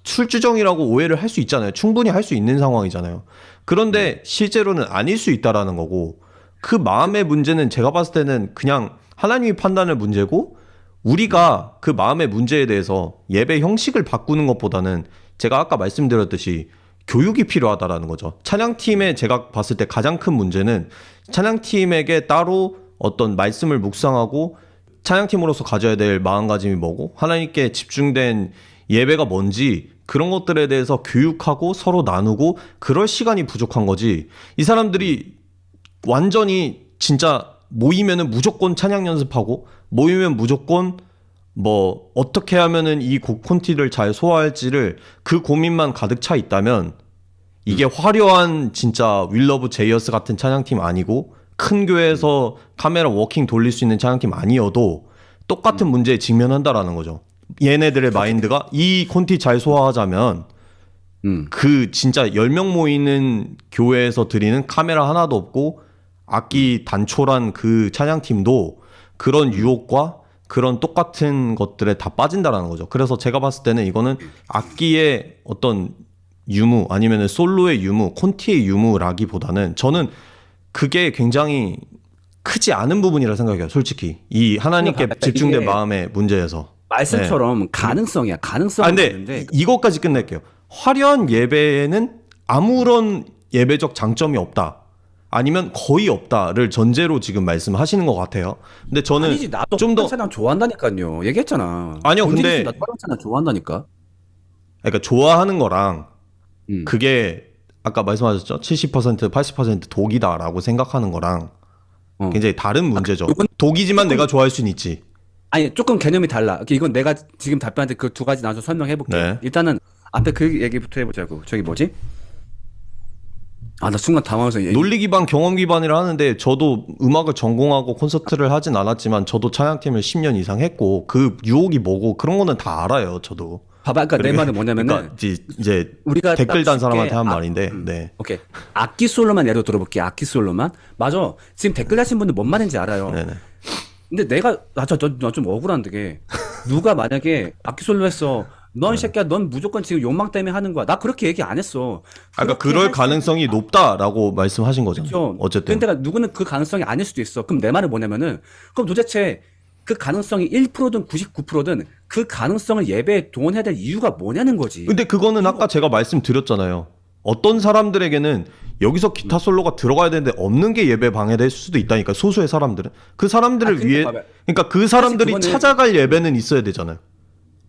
술주정이라고 오해를 할 수 있잖아요. 충분히 할 수 있는 상황이잖아요. 그런데 실제로는 아닐 수 있다라는 거고 그 마음의 문제는 제가 봤을 때는 그냥 하나님이 판단할 문제고 우리가 그 마음의 문제에 대해서 예배 형식을 바꾸는 것보다는 제가 아까 말씀드렸듯이 교육이 필요하다라는 거죠. 찬양팀에 제가 봤을 때 가장 큰 문제는 찬양팀에게 따로 어떤 말씀을 묵상하고 찬양팀으로서 가져야 될 마음가짐이 뭐고 하나님께 집중된 예배가 뭔지 그런 것들에 대해서 교육하고 서로 나누고 그럴 시간이 부족한 거지. 이 사람들이 완전히 진짜 모이면은 무조건 찬양 연습하고 모이면 무조건 뭐 어떻게 하면은 이 곡 콘티를 잘 소화할지를 그 고민만 가득 차 있다면 이게 화려한 진짜 윌러브 제이어스 같은 찬양팀 아니고 큰 교회에서 카메라 워킹 돌릴 수 있는 찬양팀 아니어도 똑같은 문제에 직면한다라는 거죠. 얘네들의 마인드가 이 콘티 잘 소화하자면 그 진짜 10명 모이는 교회에서 드리는 카메라 하나도 없고 악기 단촐한 그 찬양팀도 그런 유혹과 그런 똑같은 것들에 다 빠진다라는 거죠. 그래서 제가 봤을 때는 이거는 악기의 어떤 유무 아니면 솔로의 유무, 콘티의 유무라기보다는 저는 그게 굉장히 크지 않은 부분이라 생각해요. 솔직히 이 하나님께 집중된 마음의 문제에서 말씀처럼 가능성이야. 가능성은 근데 있는데 이것까지 끝낼게요. 화려한 예배에는 아무런 예배적 장점이 없다. 아니면 거의 없다를 전제로 지금 말씀하시는 것 같아요. 근데 저는 아니지 나도 좀 더 찬양 좋아한다니까요. 얘기했잖아. 아니요, 근데 나도 찬양 좋아한다니까. 그러니까 좋아하는 거랑 음. 그게 아까 말씀하셨죠? 70% 80% 독이다라고 생각하는 거랑 굉장히 다른 문제죠. 독이지만 내가 좋아할 수는 있지. 아니 조금 개념이 달라. 이건 내가 지금 답변한테 그 두 가지 나눠서 설명해 볼게. 네. 일단은 앞에 그 얘기부터 해보자고. 저기 뭐지? 아 나 순간 당황해서 논리 기반, 경험 기반이라 하는데 저도 음악을 전공하고 콘서트를 하진 않았지만 저도 찬양팀을 10년 이상 했고 그 유혹이 뭐고 그런 거는 다 알아요. 저도. 봐봐. 그러니까 내 말은 뭐냐면은 그러니까 이제 우리가 댓글 딱 단 사람한테 쉽게 한 말인데. 네. 오케이. 악기 솔로만 예로 들어볼게. 악기 솔로만. 맞아. 지금 댓글 하신 분들 뭔 말인지 알아요. 네네. 근데 내가 나 좀 억울한데 게 누가 만약에 악기 솔로 했어. 넌 새끼야, 넌 무조건 지금 욕망 때문에 하는 거야. 나 그렇게 얘기 안 했어. 그러니까 그럴 가능성이 높다라고 말씀하신 거잖아요. 그렇죠. 어쨌든. 근데 누구는 그 가능성이 아닐 수도 있어. 그럼 내 말은 뭐냐면은 그럼 도대체 그 가능성이 1%든 99%든 그 가능성을 예배에 동원해야 될 이유가 뭐냐는 거지. 근데 그거는 아까 제가 말씀드렸잖아요. 어떤 사람들에게는 여기서 기타 솔로가 들어가야 되는데 없는 게 예배 방해될 수도 있다니까. 소수의 사람들은 그 사람들을 근데 위해 봐봐. 그러니까 그 사람들이 그거는- 찾아갈 예배는 있어야 되잖아요.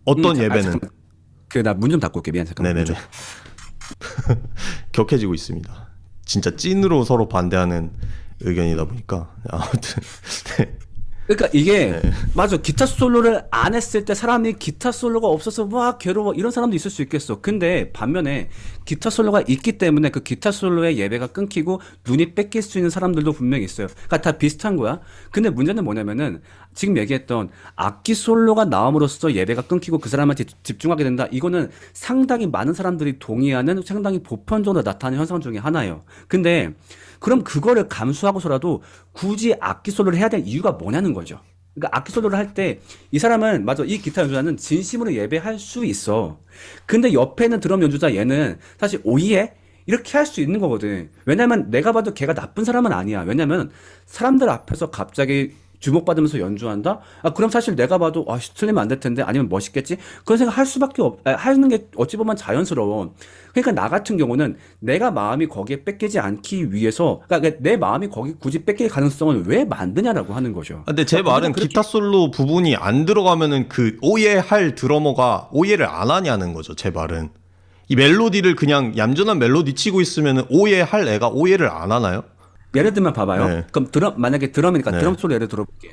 어떤 예배는. 그 나 문 좀 닫고 올게. 미안 잠깐만. 네네네. 격해지고 있습니다. 진짜 찐으로 서로 반대하는 의견이다 보니까 아무튼 네. 그러니까 이게 맞아. 기타 솔로를 안 했을 때 사람이 기타 솔로가 없어서 막 괴로워 이런 사람도 있을 수 있겠어. 근데 반면에 기타 솔로가 있기 때문에 그 기타 솔로의 예배가 끊기고 눈이 뺏길 수 있는 사람들도 분명히 있어요. 그러니까 다 비슷한 거야. 근데 문제는 뭐냐면은 지금 얘기했던 악기 솔로가 나옴으로써 예배가 끊기고 그 사람한테 집중하게 된다. 이거는 상당히 많은 사람들이 동의하는 상당히 보편적으로 나타나는 현상 중에 하나예요. 근데 그럼 그거를 감수하고서라도 굳이 악기 솔로를 해야 될 이유가 뭐냐는 거죠. 그러니까 악기 솔로를 할 때 이 사람은 맞아, 이 기타 연주자는 진심으로 예배할 수 있어. 근데 옆에 있는 드럼 연주자 얘는 사실 오히려 이렇게 할 수 있는 거거든. 왜냐면 내가 봐도 걔가 나쁜 사람은 아니야. 왜냐면 사람들 앞에서 갑자기 주목받으면서 연주한다? 아, 그럼 사실 내가 봐도, 아, 틀리면 안 될 텐데, 아니면 멋있겠지? 그런 생각 할 수밖에 하는 게 어찌 보면 자연스러워. 그러니까 나 같은 경우는 내가 마음이 거기에 뺏기지 않기 위해서, 그러니까 내 마음이 거기 굳이 뺏길 가능성을 왜 만드냐라고 하는 거죠. 근데 제 그러니까 말은 우리가 기타 솔로 부분이 안 들어가면은 그 오해할 드러머가 오해를 안 하냐는 거죠. 제 말은. 이 멜로디를 그냥 얌전한 멜로디 치고 있으면은 오해할 애가 오해를 안 하나요? 예를 들면 봐봐요. 네. 그럼 만약에 드럼이니까 네. 드럼 솔로 예를 들어볼게.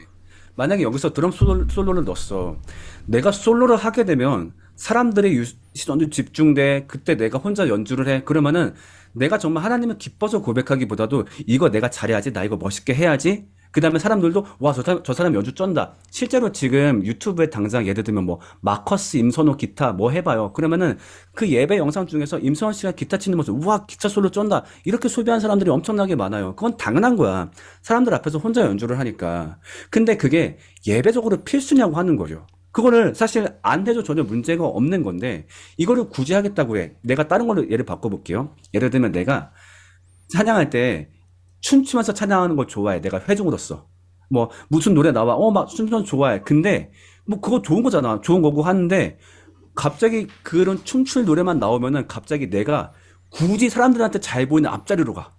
만약에 여기서 드럼 솔로를 넣었어. 내가 솔로를 하게 되면 사람들의 시선이 집중돼. 그때 내가 혼자 연주를 해. 그러면은 내가 정말 하나님을 기뻐서 고백하기보다도 이거 내가 잘해야지. 나 이거 멋있게 해야지. 그 다음에 사람들도 와, 저 사람 연주 쩐다. 실제로 지금 유튜브에 당장 예를 들면 뭐 마커스 임선호 기타 뭐 해봐요. 그러면은 그 예배 영상 중에서 임선호 씨가 기타 치는 모습, 우와, 기타 솔로 쩐다. 이렇게 소비한 사람들이 엄청나게 많아요. 그건 당연한 거야. 사람들 앞에서 혼자 연주를 하니까. 근데 그게 예배적으로 필수냐고 하는 거죠. 그거를 사실 안 해도 전혀 문제가 없는 건데 이거를 굳이 하겠다고 해. 내가 다른 걸로 예를 바꿔볼게요. 예를 들면 내가 찬양할 때 춤추면서 찬양하는 걸 좋아해. 내가 회중으로서. 뭐 무슨 노래 나와. 막 춤추면 좋아해. 근데 뭐 그거 좋은 거잖아. 좋은 거고 하는데 갑자기 그런 춤출 노래만 나오면은 갑자기 내가 굳이 사람들한테 잘 보이는 앞자리로 가.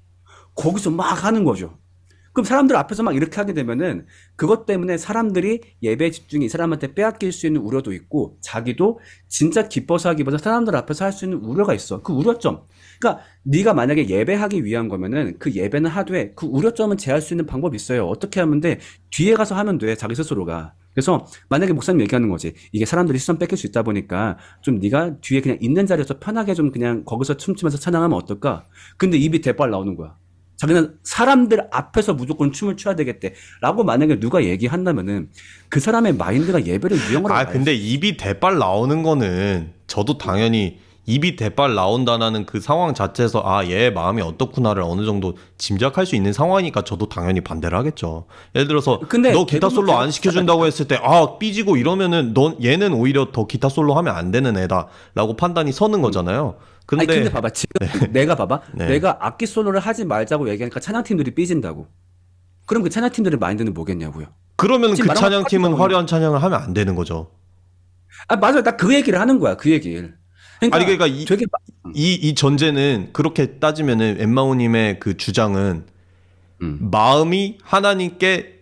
거기서 막 하는 거죠. 그럼 사람들 앞에서 막 이렇게 하게 되면은 그것 때문에 사람들이 예배에 집중이 이 사람한테 빼앗길 수 있는 우려도 있고 자기도 진짜 기뻐서 하기보다 사람들 앞에서 할 수 있는 우려가 있어. 그 우려점. 그러니까 네가 만약에 예배하기 위한 거면은 그 예배는 하되 그 우려점은 제할 수 있는 방법이 있어요. 어떻게 하면 돼? 뒤에 가서 하면 돼. 자기 스스로가. 그래서 만약에 목사님 얘기하는 거지. 이게 사람들이 시선 뺏길 수 있다 보니까 좀 네가 뒤에 그냥 있는 자리에서 편하게 좀 그냥 거기서 춤추면서 찬양하면 어떨까? 근데 입이 대빨 나오는 거야. 자기는 사람들 앞에서 무조건 춤을 춰야 되겠대. 라고 만약에 누가 얘기한다면은 그 사람의 마인드가 예배를 유형으로 아, 근데 입이 대빨 나오는 거는 저도 당연히 입이 대빨 나온다는 그 상황 자체에서 아, 얘 마음이 어떻구나를 어느 정도 짐작할 수 있는 상황이니까 저도 당연히 반대를 하겠죠. 예를 들어서 근데 너 기타 대부분 솔로 안 시켜준다고 했을 때 아, 삐지고 이러면은 얘는 오히려 더 기타 솔로 하면 안 되는 애다라고 판단이 서는 거잖아요. 아니 근데 근데 봐봐 지금 내가 봐봐 네. 내가 악기 솔로를 하지 말자고 얘기하니까 찬양팀들이 삐진다고. 그럼 그 찬양팀들의 마인드는 뭐겠냐고요. 그러면 지금 그 말한 찬양팀은 거 화려한 찬양을 하면 안 되는 거죠. 아 맞아, 나 그 얘기를 하는 거야. 그 얘기를. 아니 그러니까 되게 이 전제는 그렇게 따지면은 엠마오님의 그 주장은 마음이 하나님께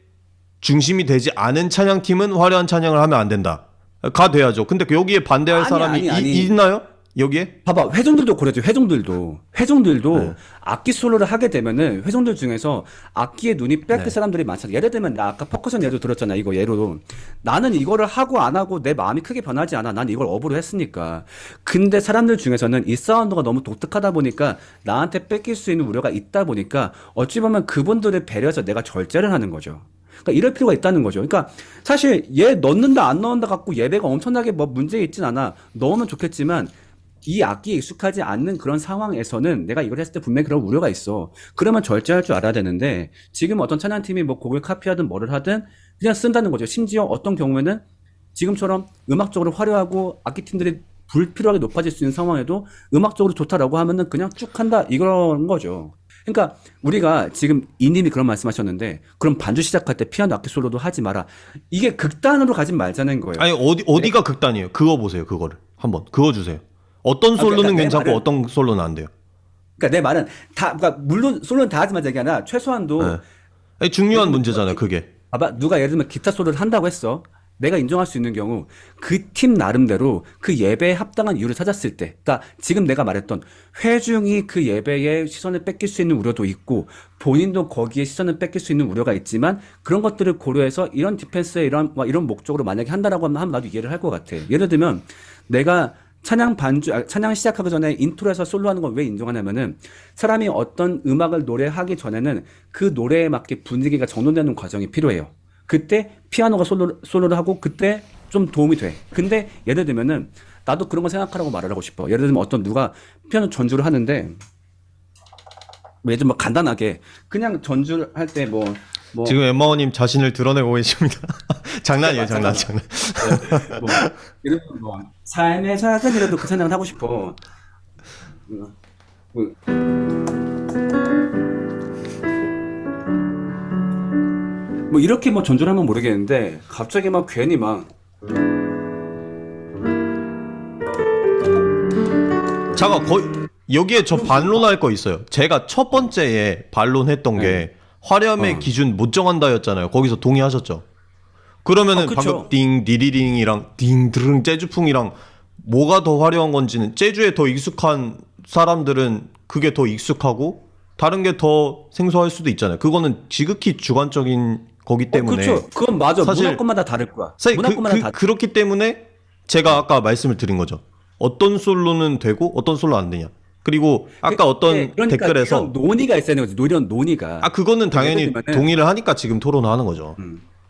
중심이 되지 않은 찬양팀은 화려한 찬양을 하면 안 된다. 가 돼야죠. 근데 여기에 반대할 아니, 사람이 아니. 있나요? 여기에? 봐봐, 회중들도 그러죠. 회중들도 네. 악기 솔로를 하게 되면은 회중들 중에서 악기에 눈이 뺏길 네. 사람들이 많잖아. 예를 들면 나 아까 퍼커션 예도 들었잖아. 이거 예로 나는 이거를 하고 안 하고 내 마음이 크게 변하지 않아. 난 이걸 업으로 했으니까. 근데 사람들 중에서는 이 사운드가 너무 독특하다 보니까 나한테 뺏길 수 있는 우려가 있다 보니까 어찌 보면 그분들을 배려해서 내가 절제를 하는 거죠. 그러니까 이럴 필요가 있다는 거죠. 그러니까 사실 얘 넣는다 안 넣는다 갖고 예배가 엄청나게 뭐 문제 있진 않아. 넣으면 좋겠지만 이 악기에 익숙하지 않는 그런 상황에서는 내가 이걸 했을 때 분명히 그런 우려가 있어. 그러면 절제할 줄 알아야 되는데 지금 어떤 찬양팀이 뭐 곡을 카피하든 뭐를 하든 그냥 쓴다는 거죠. 심지어 어떤 경우에는 지금처럼 음악적으로 화려하고 악기팀들이 불필요하게 높아질 수 있는 상황에도 음악적으로 좋다라고 하면은 그냥 쭉 한다 이런 거죠. 그러니까 우리가 지금 이님이 그런 말씀하셨는데 그럼 반주 시작할 때 피아노 악기 솔로도 하지 마라. 이게 극단으로 가진 말자는 거예요. 아니 어디가 극단이에요? 그거 보세요. 그거를 한번 그거 주세요. 어떤 솔로는 그러니까 내 괜찮고 말은- 어떤 솔로는 안 돼요. 그러니까 내 말은 다, 그러니까 물론 솔로는 다 하지 말자 얘기 아니라 최소한도 네. 아니, 중요한 문제잖아요. 그게. 봐봐, 누가 예를 들면 기타 솔로를 한다고 했어. 내가 인정할 수 있는 경우 그 팀 나름대로 그 예배에 합당한 이유를 찾았을 때, 그러니까 지금 내가 말했던 회중이 그 예배에 시선을 뺏길 수 있는 우려도 있고 본인도 거기에 시선을 뺏길 수 있는 우려가 있지만 그런 것들을 고려해서 이런 디펜스에 이런 목적으로 만약에 한다라고 하면 나도 이해를 할 것 같아. 예를 들면 내가 찬양 시작하기 전에 인트로에서 솔로하는 걸 왜 인정하냐면은 사람이 어떤 음악을 노래하기 전에는 그 노래에 맞게 분위기가 정돈되는 과정이 필요해요. 그때 피아노가 솔로를 하고 그때 좀 도움이 돼. 근데 예를 들면은 나도 그런 거 생각하라고 말을 하고 싶어. 예를 들면 어떤 누가 피아노 전주를 하는데 예를 들면 간단하게 그냥 전주를 할 때 뭐 지금 엠마오님 자신을 드러내고 계십니다. 장난이에요, 장난. 뭐 예를 들면 뭐 삶의 작은이라도 그 생각을 하고 싶어. 뭐, 뭐 이렇게 뭐 전주를 하면 모르겠는데 갑자기 막 괜히 막 잠깐, 여기에 저 반론할 거 있어요. 제가 첫 번째에 반론했던 게 화려함의 기준 못 정한다였잖아요. 거기서 동의하셨죠? 그러면은 그쵸. 방금 띵 디리링이랑 띵 드릉 재즈풍이랑 뭐가 더 화려한 건지는 재즈에 더 익숙한 사람들은 그게 더 익숙하고 다른 게 더 생소할 수도 있잖아요. 그거는 지극히 주관적인 거기 때문에 그렇죠. 그건 맞아. 사실- 문화권마다 다를 거야. 사실 문화권마다 다. 그렇기 때문에 제가 아까 말씀을 드린 거죠. 어떤 솔로는 되고 어떤 솔로 안 되냐. 그리고 아까 어떤 그러니까 댓글에서 이런 논의가 있어야 되는 거지. 이런 논의가. 그거는 당연히 예를 들면은- 동의를 하니까 지금 토론을 하는 거죠.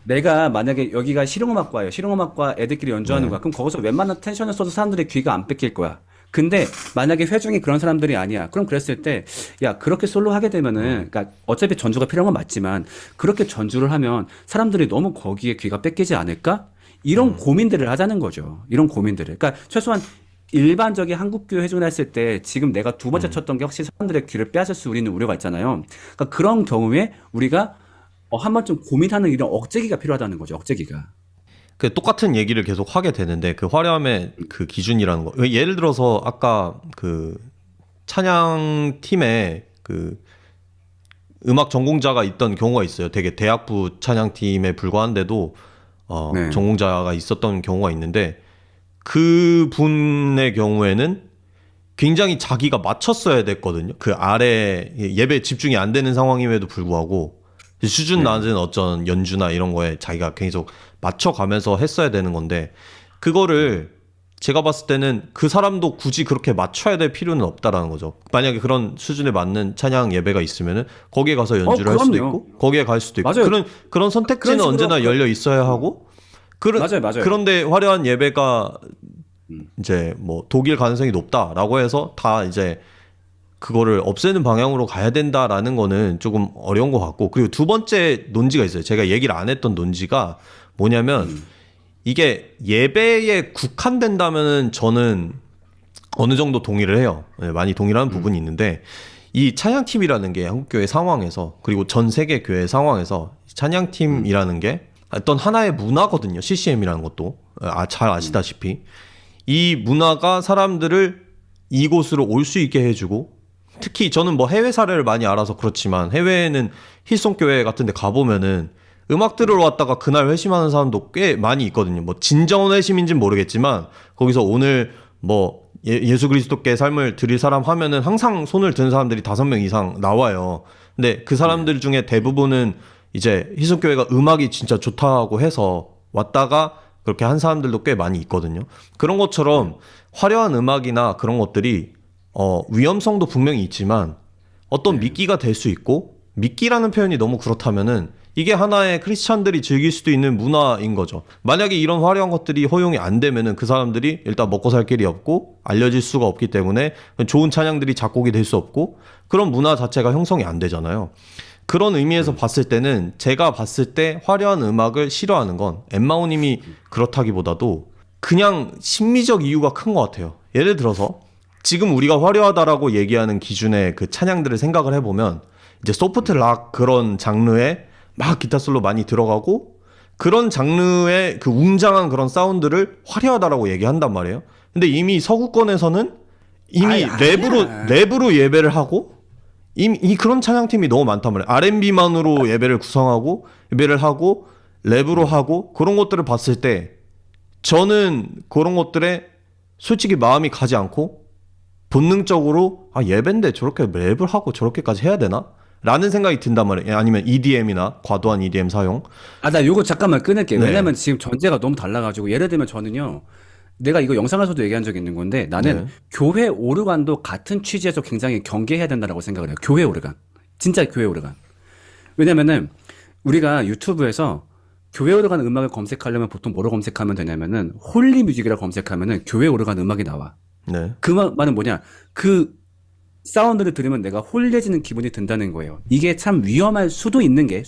내가 만약에 여기가 실용음악과예요. 실용음악과 애들끼리 연주하는 거야. 그럼 거기서 웬만한 텐션을 써도 사람들의 귀가 안 뺏길 거야. 근데 만약에 회중이 그런 사람들이 아니야. 그럼 그랬을 때, 야, 그렇게 솔로 하게 되면은, 그러니까 어차피 전주가 필요한 건 맞지만, 그렇게 전주를 하면 사람들이 너무 거기에 귀가 뺏기지 않을까? 이런 고민들을 하자는 거죠. 이런 고민들을. 그러니까 최소한 일반적인 한국교회 회중을 했을 때 지금 내가 두 번째 쳤던 게 확실히 사람들의 귀를 빼앗을 수 있는 우려가 있잖아요. 그러니까 그런 경우에 우리가 한 번쯤 고민하는 이런 억제기가 필요하다는 거죠. 억제기가. 그 똑같은 얘기를 계속 하게 되는데 그 화려함의 그 기준이라는 거. 예를 들어서 아까 그 찬양 팀에 그 음악 전공자가 있던 경우가 있어요. 되게 대학부 찬양 팀에 불과한데도 네. 전공자가 있었던 경우가 있는데 그 분의 경우에는 굉장히 자기가 맞췄어야 됐거든요. 그 아래 예배 집중이 안 되는 상황임에도 불구하고 수준 낮은 어떤 연주나 이런 거에 자기가 계속 맞춰가면서 했어야 되는 건데 그거를 제가 봤을 때는 그 사람도 굳이 그렇게 맞춰야 될 필요는 없다라는 거죠. 만약에 그런 수준에 맞는 찬양 예배가 있으면은 거기에 가서 연주를 할 수도 그럼요. 있고 거기에 갈 수도 있고 맞아요. 그런 선택지는 그런 식으로 언제나 열려 있어야 하고 맞아요. 그런데 화려한 예배가 이제 뭐 독일 가능성이 높다라고 해서 다 이제 그거를 없애는 방향으로 가야 된다라는 거는 조금 어려운 것 같고 그리고 두 번째 논지가 있어요. 제가 얘기를 안 했던 논지가 뭐냐면 이게 예배에 국한된다면은 저는 어느 정도 동의를 해요. 네, 많이 동의를 하는 부분이 있는데 이 찬양팀이라는 게 한국교회 상황에서 그리고 전 세계 교회 상황에서 찬양팀이라는 게 어떤 하나의 문화거든요. CCM이라는 것도 잘 아시다시피 이 문화가 사람들을 이곳으로 올 수 있게 해주고 특히 저는 뭐 해외 사례를 많이 알아서 그렇지만 해외에는 힐송교회 같은 데 가보면은 음악 들으러 왔다가 그날 회심하는 사람도 꽤 많이 있거든요. 뭐 진정한 회심인지는 모르겠지만 거기서 오늘 뭐 예수 그리스도께 삶을 드릴 사람 하면은 항상 손을 든 사람들이 5명 이상 나와요. 근데 그 사람들 중에 대부분은 이제 힐송교회가 음악이 진짜 좋다고 해서 왔다가 그렇게 한 사람들도 꽤 많이 있거든요. 그런 것처럼 화려한 음악이나 그런 것들이 위험성도 분명히 있지만 어떤 미끼가 될 수 있고 미끼라는 표현이 너무 그렇다면은 이게 하나의 크리스찬들이 즐길 수도 있는 문화인 거죠. 만약에 이런 화려한 것들이 허용이 안 되면은 그 사람들이 일단 먹고 살 길이 없고 알려질 수가 없기 때문에 좋은 찬양들이 작곡이 될 수 없고 그런 문화 자체가 형성이 안 되잖아요. 그런 의미에서 봤을 때는 제가 봤을 때 화려한 음악을 싫어하는 건 엠마오님이 그렇다기보다도 그냥 심미적 이유가 큰 것 같아요. 예를 들어서 지금 우리가 화려하다라고 얘기하는 기준의 그 찬양들을 생각을 해보면 이제 소프트 락 그런 장르에 막 기타 솔로 많이 들어가고 그런 장르의 그 웅장한 그런 사운드를 화려하다라고 얘기한단 말이에요. 근데 이미 서구권에서는 이미 랩으로 예배를 하고 이미 그런 찬양팀이 너무 많단 말이에요. R&B만으로 예배를 구성하고 예배를 하고 랩으로 하고 그런 것들을 봤을 때 저는 그런 것들에 솔직히 마음이 가지 않고 본능적으로 예배인데 저렇게 랩을 하고 저렇게까지 해야 되나? 라는 생각이 든단 말이에요. 아니면 EDM이나 과도한 EDM 사용. 나 요거 잠깐만 끊을게. 네. 왜냐면 지금 전제가 너무 달라가지고 예를 들면 저는요. 내가 이거 영상에서도 얘기한 적이 있는 건데 나는 교회 오르간도 같은 취지에서 굉장히 경계해야 된다고 생각을 해요. 교회 오르간. 진짜 교회 오르간. 왜냐면은 우리가 유튜브에서 교회 오르간 음악을 검색하려면 보통 뭐로 검색하면 되냐면은 홀리 뮤직이라고 검색하면은 교회 오르간 음악이 나와. 네. 그 말은 뭐냐? 그 사운드를 들으면 내가 홀려지는 기분이 든다는 거예요. 이게 참 위험할 수도 있는 게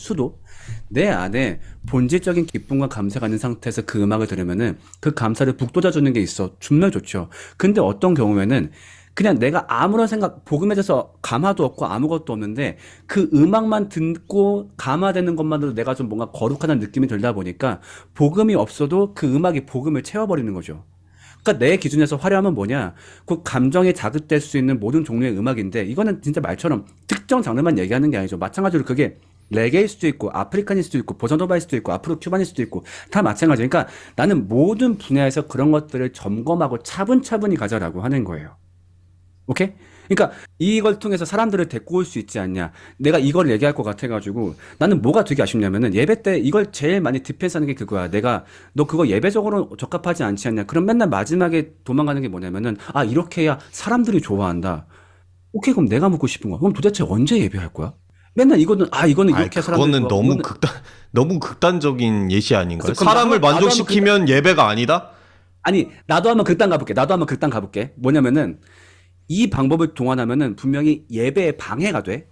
내 안에 본질적인 기쁨과 감사가 있는 상태에서 그 음악을 들으면은 그 감사를 북돋아주는 게 있어. 정말 좋죠. 근데 어떤 경우에는 그냥 내가 아무런 생각, 복음에 대해서 감화도 없고 아무것도 없는데 그 음악만 듣고 감화되는 것만으로도 내가 좀 뭔가 거룩하다는 느낌이 들다 보니까 복음이 없어도 그 음악이 복음을 채워버리는 거죠. 그러니까 내 기준에서 화려함은 뭐냐? 그 감정이 자극될 수 있는 모든 종류의 음악인데 이거는 진짜 말처럼 특정 장르만 얘기하는 게 아니죠. 마찬가지로 그게 레게일 수도 있고 아프리칸일 수도 있고 보사노바일 수도 있고 아프로 큐반일 수도 있고 다 마찬가지예요. 그러니까 나는 모든 분야에서 그런 것들을 점검하고 차분차분히 가자라고 하는 거예요. 오케이? 그러니까 이걸 통해서 사람들을 데리고 올 수 있지 않냐. 내가 이걸 얘기할 것 같아가지고 나는 뭐가 되게 아쉽냐면은 예배 때 이걸 제일 많이 디펜스하는 게 그거야. 내가 너 그거 예배적으로 적합하지 않지 않냐. 그럼 맨날 마지막에 도망가는 게 뭐냐면은 아 이렇게 해야 사람들이 좋아한다. 오케이 그럼 내가 묻고 싶은 거. 그럼 도대체 언제 예배할 거야? 맨날 이거는 아이, 이렇게 사람들이 그거는 좋아. 너무 극단적인 예시 아닌가요? 그럼 사람을 나도 만족시키면 예배가 아니다? 아니 나도 한번 극단 가볼게. 뭐냐면은 이 방법을 동원하면은 분명히 예배에 방해가 돼.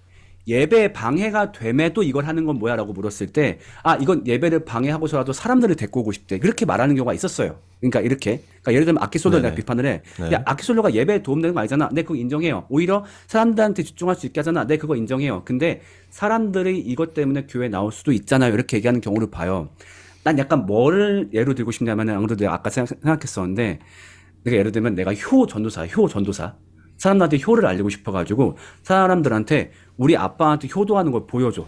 예배에 방해가 됨에도 이걸 하는 건 뭐야라고 물었을 때, 아, 이건 예배를 방해하고서라도 사람들을 데리고 오고 싶대. 그렇게 말하는 경우가 있었어요. 그러니까 이렇게. 그러니까 예를 들면 아키솔로를 네네. 내가 비판을 해. 네. 야, 아키솔로가 예배에 도움되는 거 아니잖아. 네, 그거 인정해요. 오히려 사람들한테 집중할 수 있게 하잖아. 네, 그거 인정해요. 근데 사람들이 이것 때문에 교회 나올 수도 있잖아요. 이렇게 얘기하는 경우를 봐요. 난 약간 뭐를 예로 들고 싶냐면은 아무래도 내가 아까 생각했었는데, 그러니까 예를 들면 내가 효 전도사. 사람들한테 효를 알리고 싶어가지고 사람들한테 우리 아빠한테 효도하는 걸 보여줘.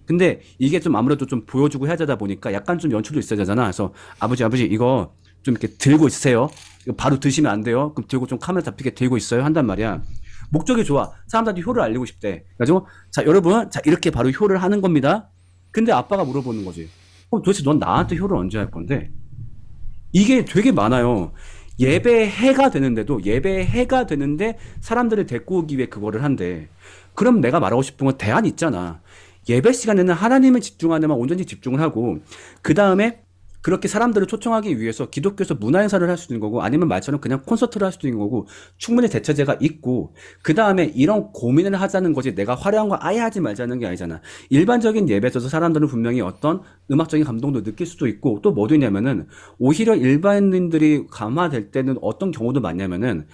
근데 이게 좀 아무래도 좀 보여주고 해야 되다 보니까 약간 좀 연출도 있어야 되잖아. 그래서 아버지 이거 좀 이렇게 들고 있으세요. 이거 바로 드시면 안 돼요. 그럼 들고 좀 카메라 잡히게 들고 있어요. 한단 말이야. 목적이 좋아. 사람들한테 효를 알리고 싶대. 그래가지고 자 여러분 자 이렇게 바로 효를 하는 겁니다. 근데 아빠가 물어보는 거지. 그럼 도대체 넌 나한테 효를 언제 할 건데? 이게 되게 많아요. 예배의 해가 되는데 사람들을 데리고 오기 위해 그거를 한대. 그럼 내가 말하고 싶은 건 대안이 있잖아. 예배 시간에는 하나님을 집중하는 데만 온전히 집중을 하고 그 다음에 그렇게 사람들을 초청하기 위해서 기독교에서 문화행사를 할 수도 있는 거고 아니면 말처럼 그냥 콘서트를 할 수도 있는 거고 충분히 대처제가 있고 그 다음에 이런 고민을 하자는 거지 내가 화려한 거 아예 하지 말자는 게 아니잖아. 일반적인 예배에서 사람들은 분명히 어떤 음악적인 감동도 느낄 수도 있고 또 뭐도 있냐면은 오히려 일반인들이 감화될 때는 어떤 경우도 많냐면은